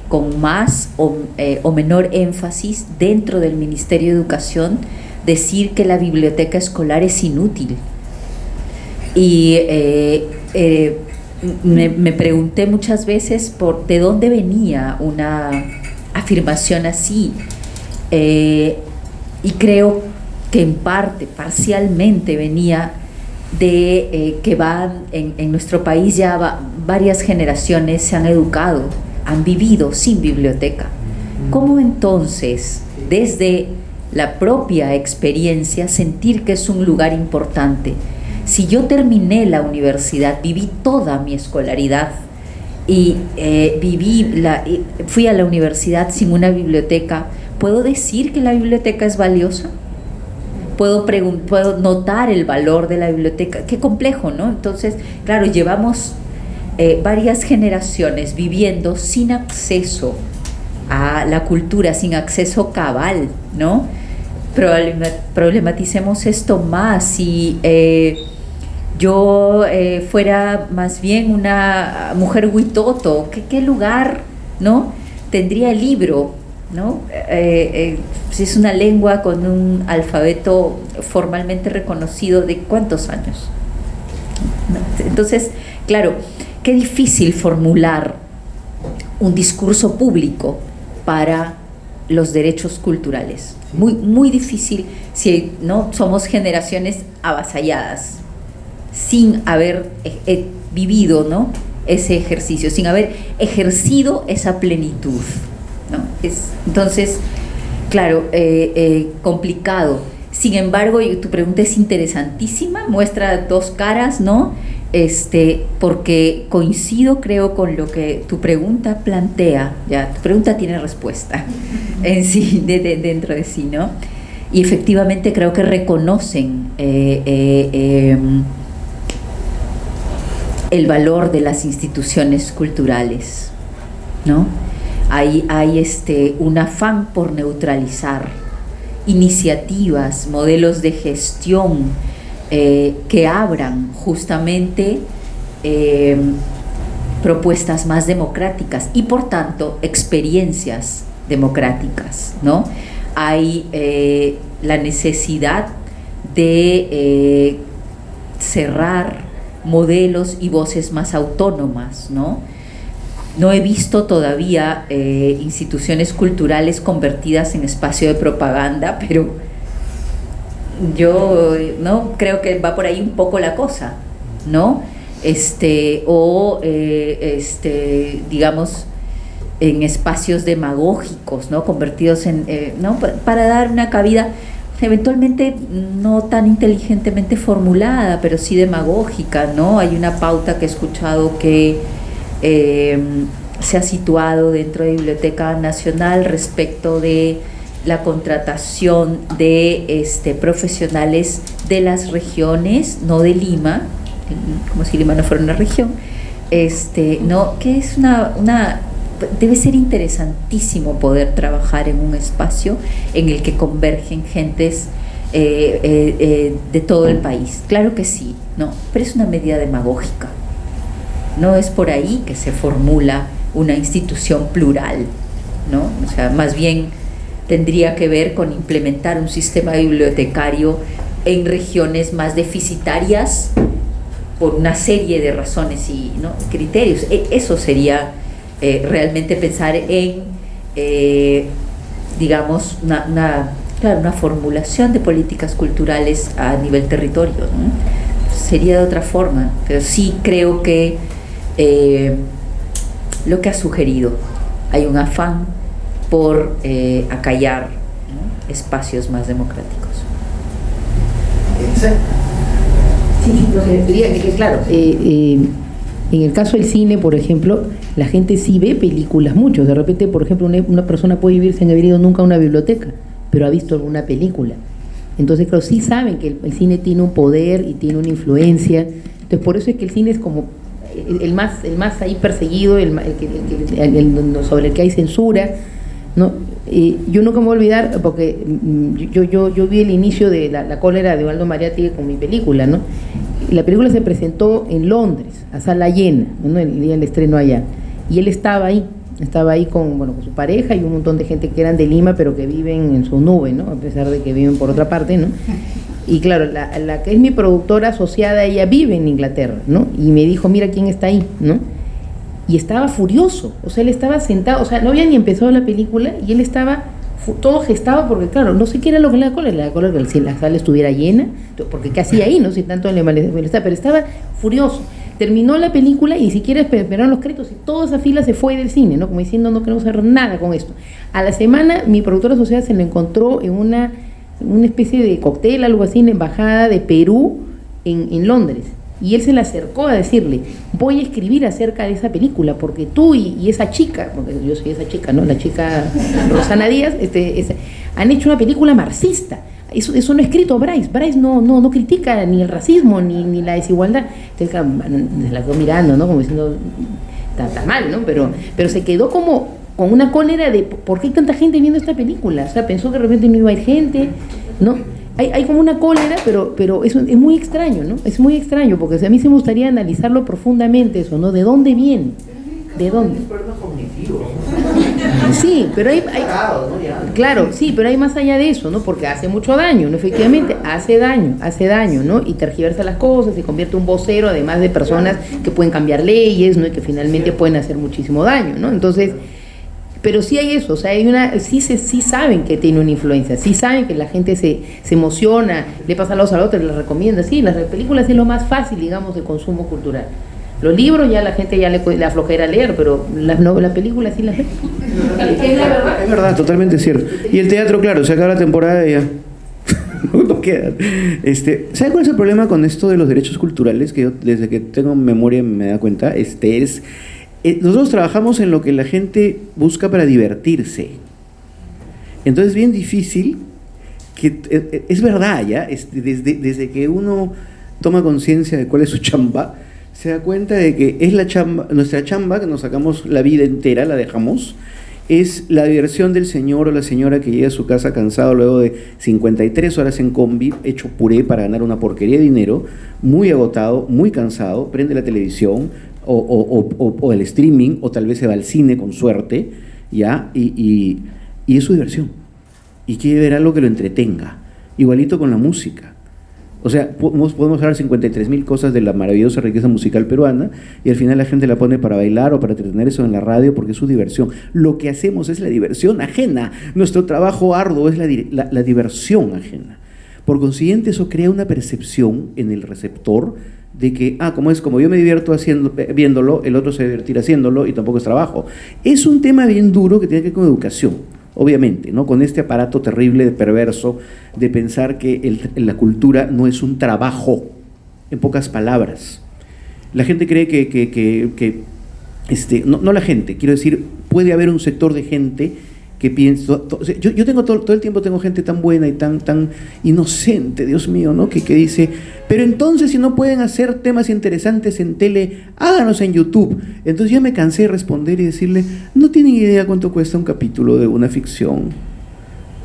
con más o menor énfasis dentro del Ministerio de Educación decir que la biblioteca escolar es inútil. Y me pregunté muchas veces de dónde venía una afirmación así, y creo que en parte, parcialmente, venía de que en nuestro país ya varias generaciones se han educado, han vivido sin biblioteca. ¿Cómo entonces, desde la propia experiencia, sentir que es un lugar importante? Si yo terminé la universidad, viví toda mi escolaridad y fui a la universidad sin una biblioteca, ¿puedo decir que la biblioteca es valiosa? ¿Puedo notar el valor de la biblioteca? Qué complejo, ¿no? Entonces, claro, llevamos varias generaciones viviendo sin acceso a la cultura, sin acceso cabal, ¿no? Problematicemos esto más. Si yo fuera más bien una mujer huitoto, ¿qué lugar, no, tendría el libro, ¿no? Si es una lengua con un alfabeto formalmente reconocido, ¿de cuántos años? Entonces, claro, qué difícil formular un discurso público para los derechos culturales. Muy, muy difícil si no somos generaciones avasalladas, sin haber vivido, ¿no?, ese ejercicio, sin haber ejercido esa plenitud, ¿no? Entonces, claro, complicado. Sin embargo, tu pregunta es interesantísima, muestra dos caras, ¿no? Porque coincido, creo, con lo que tu pregunta plantea. Ya, tu pregunta tiene respuesta en sí, dentro de sí, ¿no? Y efectivamente creo que reconocen el valor de las instituciones culturales, ¿no? Hay un afán por neutralizar iniciativas, modelos de gestión que abran justamente propuestas más democráticas y por tanto experiencias democráticas, ¿no? Hay la necesidad de cerrar modelos y voces más autónomas, ¿no? No he visto todavía instituciones culturales convertidas en espacio de propaganda, pero yo no creo que va por ahí un poco la cosa, ¿no? Digamos, en espacios demagógicos, ¿no?, convertidos en, ¿no?, para dar una cabida eventualmente no tan inteligentemente formulada, pero sí demagógica, ¿no? Hay una pauta que he escuchado que se ha situado dentro de Biblioteca Nacional respecto de la contratación de profesionales de las regiones, no de Lima, como si Lima no fuera una región, no, que es debe ser interesantísimo poder trabajar en un espacio en el que convergen gentes de todo el país. Claro que sí, no, pero es una medida demagógica. No es por ahí que se formula una institución plural, ¿no? O sea, más bien tendría que ver con implementar un sistema bibliotecario en regiones más deficitarias por una serie de razones y, ¿no?, criterios. Eso sería realmente pensar en, digamos, una formulación de políticas culturales a nivel territorio, ¿no? Sería de otra forma, pero sí creo que lo que ha sugerido, hay un afán por acallar, ¿no?, espacios más democráticos. Sí, claro, en el caso del cine, por ejemplo, la gente sí ve películas, muchos. De repente, por ejemplo, una persona puede vivir sin haber ido nunca a una biblioteca, pero ha visto alguna película. Entonces, claro, sí saben que el cine tiene un poder y tiene una influencia. Entonces, por eso es que el cine es como el más ahí perseguido, sobre el que hay censura, ¿no? Yo nunca me voy a olvidar, porque yo vi el inicio de la cólera de Waldo Mariátegui con mi película, ¿no? La película se presentó en Londres, a sala llena, ¿no?, el día del estreno allá, y él estaba ahí, Estaba ahí con su pareja y un montón de gente que eran de Lima, pero que viven en su nube, ¿no? A pesar de que viven por otra parte, ¿no? Y claro, la que es mi productora asociada, ella vive en Inglaterra, ¿no? Y me dijo, mira quién está ahí, ¿no? Y estaba furioso, o sea, él estaba sentado, o sea, no había ni empezado la película y él estaba todo gestado porque, claro, no sé qué era lo que le da cólera, que si la sala estuviera llena, porque ¿qué hacía ahí, no? Si tanto le molestaba, pero estaba furioso. Terminó la película y ni siquiera esperaron los créditos y toda esa fila se fue del cine, ¿no? Como diciendo, no queremos hacer nada con esto. A la semana, mi productora asociada se lo encontró en una especie de cóctel, algo así, en la embajada de Perú en Londres. Y él se le acercó a decirle, voy a escribir acerca de esa película, porque tú y esa chica, porque yo soy esa chica, ¿no? La chica Rosana Díaz, han hecho una película marxista. Eso no ha escrito Bryce. Bryce no critica ni el racismo, ni la desigualdad. Entonces, claro, se la quedó mirando, ¿no? Como diciendo, está mal, ¿no? Pero se quedó como con una cólera de, ¿por qué hay tanta gente viendo esta película? O sea, pensó que de repente no iba a ir gente, ¿no? Hay como una cólera, pero eso es muy extraño, ¿no? Es muy extraño, porque a mí se me gustaría analizarlo profundamente eso, ¿no? ¿De dónde viene? ¿De dónde? Sí, pero hay claro, sí, pero hay más allá de eso, ¿no? Porque hace mucho daño, ¿no? Efectivamente, hace daño, ¿no? Y tergiversa las cosas, se convierte en un vocero, además de personas que pueden cambiar leyes, ¿no? Y que finalmente pueden hacer muchísimo daño, ¿no? Entonces, pero sí hay eso, o sea, sí saben que tiene una influencia, sí saben que la gente se emociona, le pasa a los a otros, les recomienda, sí, las películas es lo más fácil, digamos, de consumo cultural. Los libros ya la gente ya le aflojera leer, pero la película sí la ve. Es la verdad. Es verdad, totalmente cierto. Y el teatro, claro, se acaba la temporada y ya no queda. ¿Sabe cuál es el problema con esto de los derechos culturales? Que yo, desde que tengo memoria me da cuenta, nosotros trabajamos en lo que la gente busca para divertirse. Entonces es bien difícil, es verdad ya, desde que uno toma conciencia de cuál es su chamba, se da cuenta de que es nuestra chamba, que nos sacamos la vida entera, la dejamos, es la diversión del señor o la señora que llega a su casa cansado luego de 53 horas en combi, hecho puré para ganar una porquería de dinero, muy agotado, muy cansado, prende la televisión o el streaming, o tal vez se va al cine con suerte, ¿ya? Y es su diversión. Y quiere ver algo que lo entretenga. Igualito con la música. O sea, podemos hablar 53,000 cosas de la maravillosa riqueza musical peruana y al final la gente la pone para bailar o para entretener eso en la radio porque es su diversión. Lo que hacemos es la diversión ajena. Nuestro trabajo arduo es la diversión ajena. Por consiguiente, eso crea una percepción en el receptor de que, como yo me divierto viéndolo, el otro se va a divertir haciéndolo y tampoco es trabajo. Es un tema bien duro que tiene que ver con educación, obviamente, ¿no? Con este aparato terrible, perverso, de pensar que la cultura no es un trabajo, en pocas palabras. La gente cree que no la gente, quiero decir, puede haber un sector de gente que piensa, yo tengo todo el tiempo tengo gente tan buena y tan inocente, Dios mío, ¿no? Que dice, pero entonces si no pueden hacer temas interesantes en tele, háganos en YouTube. Entonces yo me cansé de responder y decirle, no tienen idea cuánto cuesta un capítulo de una ficción.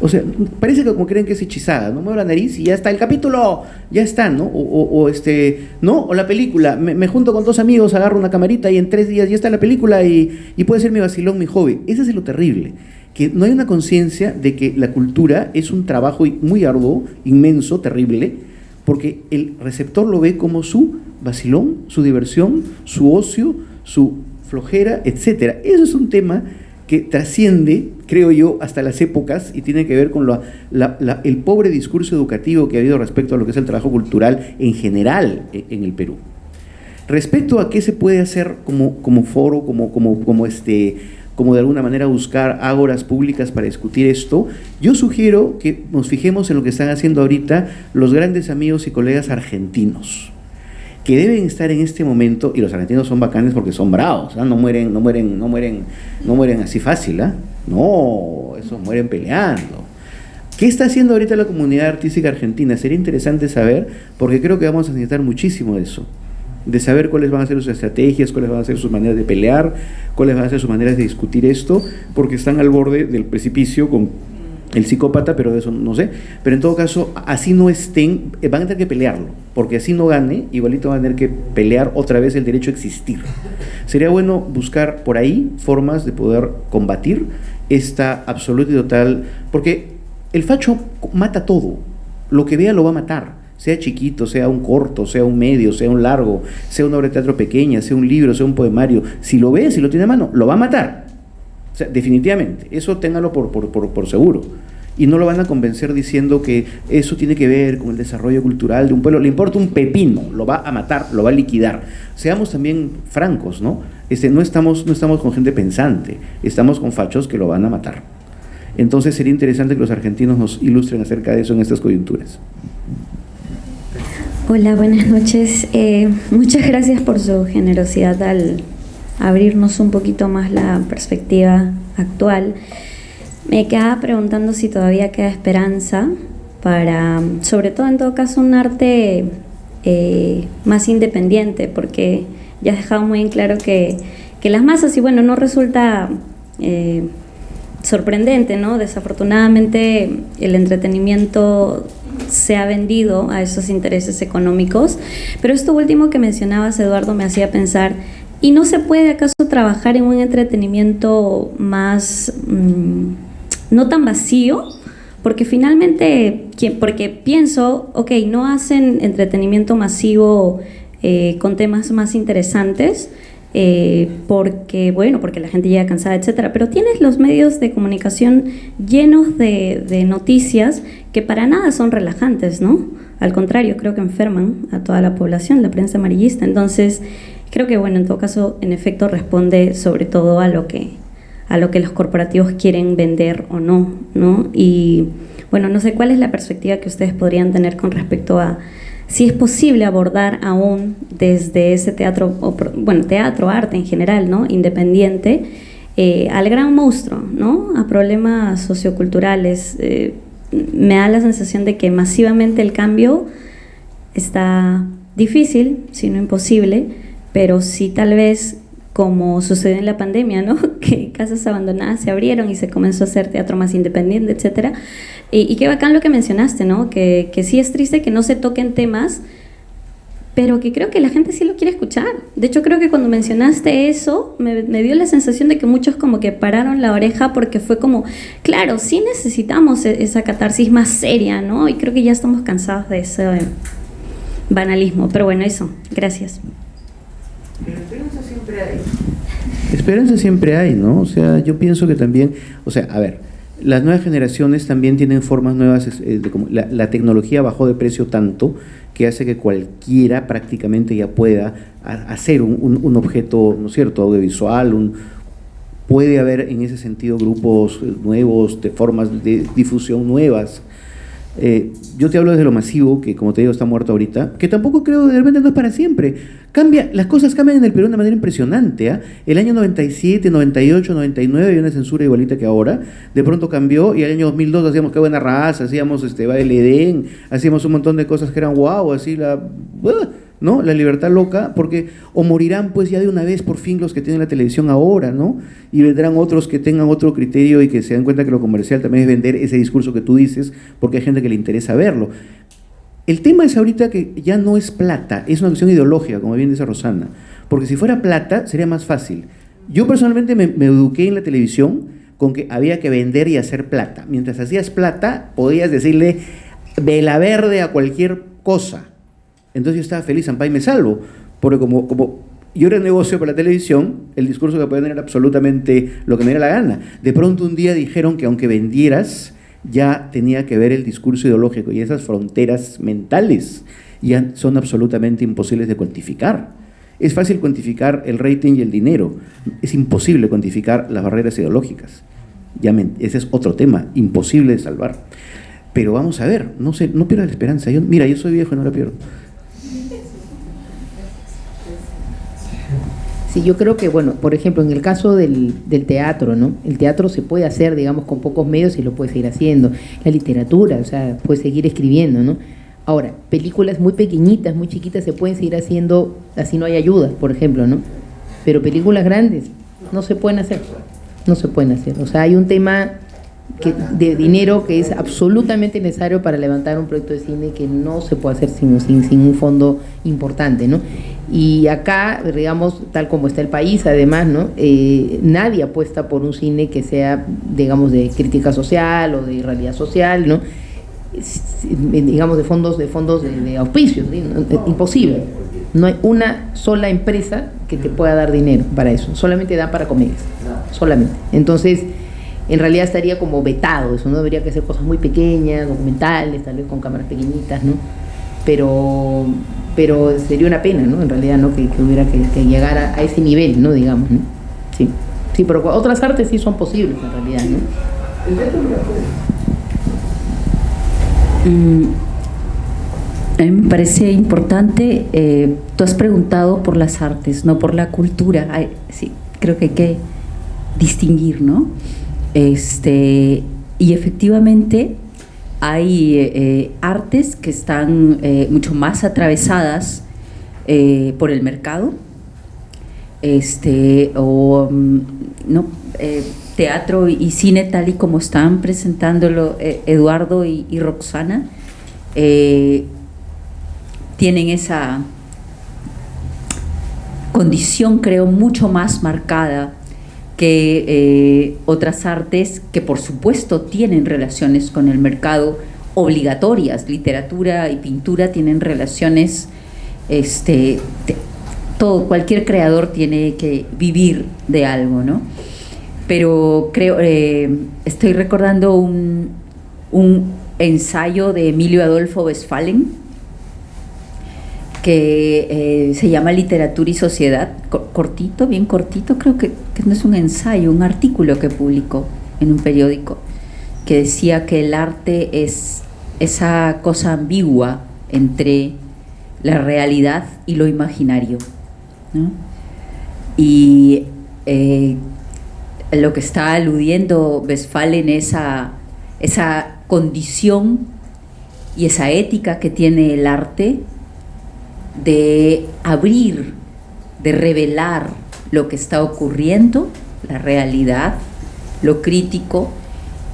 O sea, parece que como creen que es hechizada, no muevo la nariz y ya está el capítulo, ya está, ¿no? ¿no? O la película, me junto con 2 amigos, agarro una camarita y en 3 días ya está la película y puede ser mi vacilón, mi hobby. Ese es lo terrible, que no hay una conciencia de que la cultura es un trabajo muy arduo, inmenso, terrible, porque el receptor lo ve como su vacilón, su diversión, su ocio, su flojera, etcétera. Eso es un tema que trasciende, creo yo, hasta las épocas y tiene que ver con el pobre discurso educativo que ha habido respecto a lo que es el trabajo cultural en general en el Perú. Respecto a qué se puede hacer como foro, como de alguna manera buscar ágoras públicas para discutir esto, yo sugiero que nos fijemos en lo que están haciendo ahorita los grandes amigos y colegas argentinos, que deben estar en este momento, y los argentinos son bacanes porque son bravos, ¿eh? No mueren así fácil, ¿eh? No, esos mueren peleando. ¿Qué está haciendo ahorita la comunidad artística argentina? Sería interesante saber, porque creo que vamos a necesitar muchísimo de eso, de saber cuáles van a ser sus estrategias, cuáles van a ser sus maneras de pelear, cuáles van a ser sus maneras de discutir esto, porque están al borde del precipicio con el psicópata, pero de eso no sé. Pero en todo caso, así no estén, van a tener que pelearlo, porque así no gane, igualito van a tener que pelear otra vez el derecho a existir. Sería bueno buscar por ahí formas de poder combatir esta absoluta y total, porque el facho mata todo, lo que vea lo va a matar, sea chiquito, sea un corto, sea un medio, sea un largo, sea una obra de teatro pequeña, sea un libro, sea un poemario, si lo ve, si lo tiene a mano, lo va a matar. O sea, definitivamente, eso téngalo por seguro. Y no lo van a convencer diciendo que eso tiene que ver con el desarrollo cultural de un pueblo. Le importa un pepino, lo va a matar, lo va a liquidar. Seamos también francos, ¿no? No estamos con gente pensante, estamos con fachos que lo van a matar. Entonces sería interesante que los argentinos nos ilustren acerca de eso en estas coyunturas. Hola, buenas noches. Muchas gracias por su generosidad al abrirnos un poquito más la perspectiva actual. Me quedaba preguntando si todavía queda esperanza para, sobre todo en todo caso, un arte más independiente, porque ya has dejado muy en claro que las masas, y bueno, no resulta sorprendente, ¿no? Desafortunadamente el entretenimiento se ha vendido a esos intereses económicos, pero esto último que mencionabas, Eduardo, me hacía pensar, ¿y no se puede acaso trabajar en un entretenimiento más, no tan vacío? Porque finalmente, porque pienso, ok, no hacen entretenimiento masivo con temas más interesantes, porque la gente llega cansada, etcétera, pero tienes los medios de comunicación llenos de noticias que para nada son relajantes, ¿no? Al contrario, creo que enferman a toda la población, la prensa amarillista. Entonces, creo que, bueno, en todo caso, en efecto, responde sobre todo a lo que los corporativos quieren vender o no, ¿no? Y, bueno, no sé cuál es la perspectiva que ustedes podrían tener con respecto a si es posible abordar aún desde ese teatro, teatro, arte en general, ¿no? Independiente, al gran monstruo, ¿no? A problemas socioculturales. Me da la sensación de que masivamente el cambio está difícil, si no imposible, pero sí tal vez como sucedió en la pandemia, ¿no? Que casas abandonadas se abrieron y se comenzó a hacer teatro más independiente, etcétera. Y qué bacán lo que mencionaste, ¿no? Que sí es triste que no se toquen temas, pero que creo que la gente sí lo quiere escuchar. De hecho, creo que cuando mencionaste eso, me dio la sensación de que muchos como que pararon la oreja, porque fue como, claro, sí necesitamos esa catarsis más seria, ¿no? Y creo que ya estamos cansados de ese banalismo. Pero bueno, eso. Gracias. Pero esperanza siempre hay. Esperanza siempre hay, ¿no? O sea, yo pienso que también, o sea, a ver, las nuevas generaciones también tienen formas nuevas, como la tecnología bajó de precio tanto que hace que cualquiera prácticamente ya pueda hacer un objeto, ¿no es cierto?, audiovisual, puede haber en ese sentido grupos nuevos, de formas de difusión nuevas. Yo te hablo desde lo masivo, que como te digo está muerto ahorita, que tampoco creo, de repente no es para siempre. Las cosas cambian en el Perú de una manera impresionante, ¿eh? El año 97, 98, 99 había una censura igualita que ahora, de pronto cambió, y el año 2002 hacíamos Qué Buena Raza, hacíamos Baile Edén, hacíamos un montón de cosas que eran guau, así ¿no? La libertad loca, porque o morirán pues ya de una vez por fin los que tienen la televisión ahora, ¿no? Y vendrán otros que tengan otro criterio y que se den cuenta que lo comercial también es vender ese discurso que tú dices, porque hay gente que le interesa verlo. El tema es ahorita que ya no es plata, es una cuestión ideológica, como bien dice Rosana, porque si fuera plata sería más fácil. Yo personalmente me eduqué en la televisión con que había que vender y hacer plata. Mientras hacías plata, podías decirle vela verde a cualquier cosa. Entonces yo estaba feliz, ampay me salvo, porque como yo era negocio para la televisión, el discurso que podían era absolutamente lo que me diera la gana. De pronto un día dijeron que aunque vendieras, ya tenía que ver el discurso ideológico, y esas fronteras mentales ya son absolutamente imposibles de cuantificar. Es fácil cuantificar el rating y el dinero, es imposible cuantificar las barreras ideológicas. Ese es otro tema, imposible de salvar. Pero vamos a ver, no pierdas la esperanza. Yo soy viejo y no la pierdo. Sí, yo creo que, bueno, por ejemplo, en el caso del teatro, ¿no? El teatro se puede hacer, digamos, con pocos medios y lo puede seguir haciendo. La literatura, o sea, puede seguir escribiendo, ¿no? Ahora, películas muy pequeñitas, muy chiquitas se pueden seguir haciendo, así no hay ayuda, por ejemplo, ¿no? Pero películas grandes no se pueden hacer, no se pueden hacer. O sea, hay un tema de dinero que es absolutamente necesario para levantar un proyecto de cine que no se puede hacer sin un fondo importante, ¿no? Y acá, digamos, tal como está el país, además, ¿no? Nadie apuesta por un cine que sea, digamos, de crítica social o de realidad social, ¿no? Digamos, de fondos de auspicios, ¿sí? Imposible. No hay una sola empresa que te pueda dar dinero para eso, solamente da para comedias, solamente. Entonces, en realidad estaría como vetado eso, ¿no? Debería que ser cosas muy pequeñas, documentales, tal vez con cámaras pequeñitas, ¿no? Pero sería una pena, ¿no? En realidad, ¿no? Que hubiera que llegar a ese nivel, ¿no? Digamos, ¿no? Sí, pero otras artes sí son posibles, en realidad, ¿no? A mí me parece importante, tú has preguntado por las artes, no por la cultura. Sí, creo que hay que distinguir, ¿no? Y efectivamente hay artes que están mucho más atravesadas por el mercado, ¿no? Teatro y cine tal y como están presentándolo Eduardo y Roxana, tienen esa condición, creo, mucho más marcada que otras artes que por supuesto tienen relaciones con el mercado obligatorias. Literatura y pintura tienen relaciones, cualquier creador tiene que vivir de algo, ¿no? Pero creo, estoy recordando un ensayo de Emilio Adolfo Westphalen que se llama Literatura y Sociedad, cortito, bien cortito, creo que no es un ensayo, un artículo que publicó en un periódico, que decía que el arte es esa cosa ambigua entre la realidad y lo imaginario, ¿no? Y lo que está aludiendo Westphalen es esa condición y esa ética que tiene el arte de abrir, de revelar lo que está ocurriendo, la realidad, lo crítico,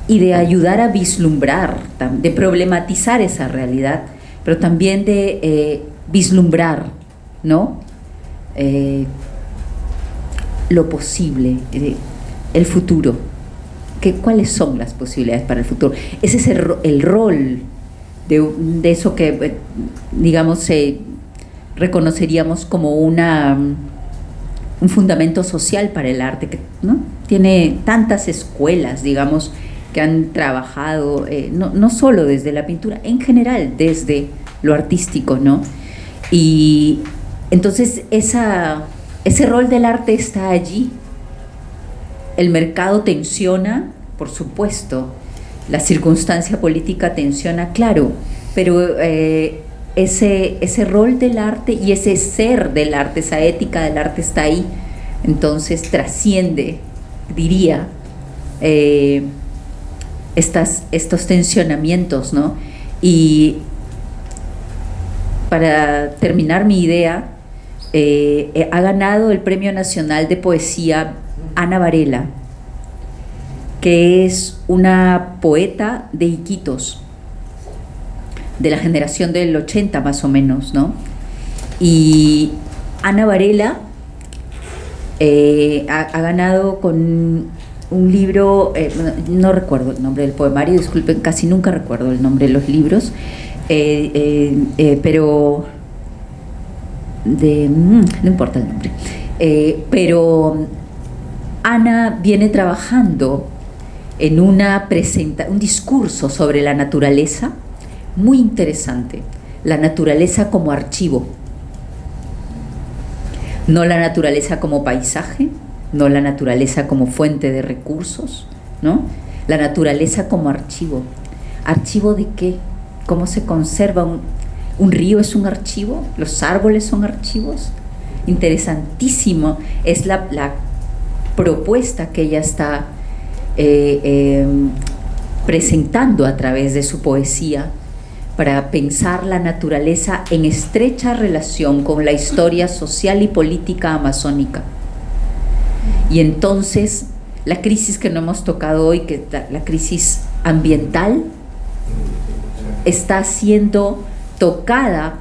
y de ayudar a vislumbrar, de problematizar esa realidad, pero también de vislumbrar, ¿no? Lo posible, el futuro. ¿Cuáles son las posibilidades para el futuro? Ese es el rol de eso que, digamos, reconoceríamos como un fundamento social para el arte, que, ¿no? Tiene tantas escuelas, digamos, que han trabajado, no solo desde la pintura, en general, desde lo artístico, ¿no? Y entonces ese rol del arte está allí. El mercado tensiona, por supuesto, la circunstancia política tensiona, claro, pero ese rol del arte y ese ser del arte, esa ética del arte está ahí, entonces trasciende, diría, estos tensionamientos, ¿no? Y para terminar mi idea, ha ganado el Premio Nacional de Poesía Ana Varela, que es una poeta de Iquitos, de la generación del 80 más o menos, ¿no? Y Ana Varela ha ganado con un libro, no recuerdo el nombre del poemario, disculpen, casi nunca recuerdo el nombre de los libros, pero no importa el nombre, pero Ana viene trabajando en un discurso sobre la naturaleza muy interesante, la naturaleza como archivo, no la naturaleza como paisaje, no la naturaleza como fuente de recursos, ¿no? La naturaleza como archivo. ¿Archivo de qué? ¿Cómo se conserva? ¿Un río es un archivo? ¿Los árboles son archivos? Interesantísimo es la propuesta que ella está presentando a través de su poesía para pensar la naturaleza en estrecha relación con la historia social y política amazónica. Y entonces la crisis que no hemos tocado hoy, que es la crisis ambiental, está siendo tocada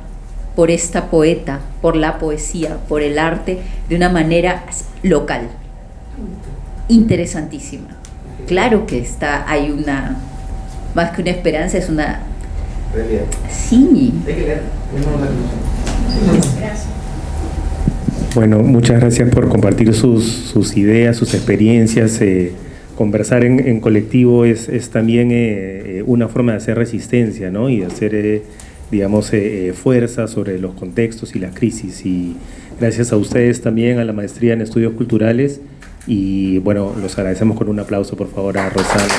por esta poeta, por la poesía, por el arte, de una manera local, interesantísima. Claro que hay una, más que una esperanza, es una realidad. Sí. Hay que leer. Bueno, muchas gracias por compartir sus ideas, sus experiencias. Conversar en colectivo es también una forma de hacer resistencia, ¿no? Y de hacer, digamos, fuerza sobre los contextos y las crisis. Y gracias a ustedes también, a la maestría en estudios culturales. Y bueno, los agradecemos con un aplauso, por favor, a Rosana.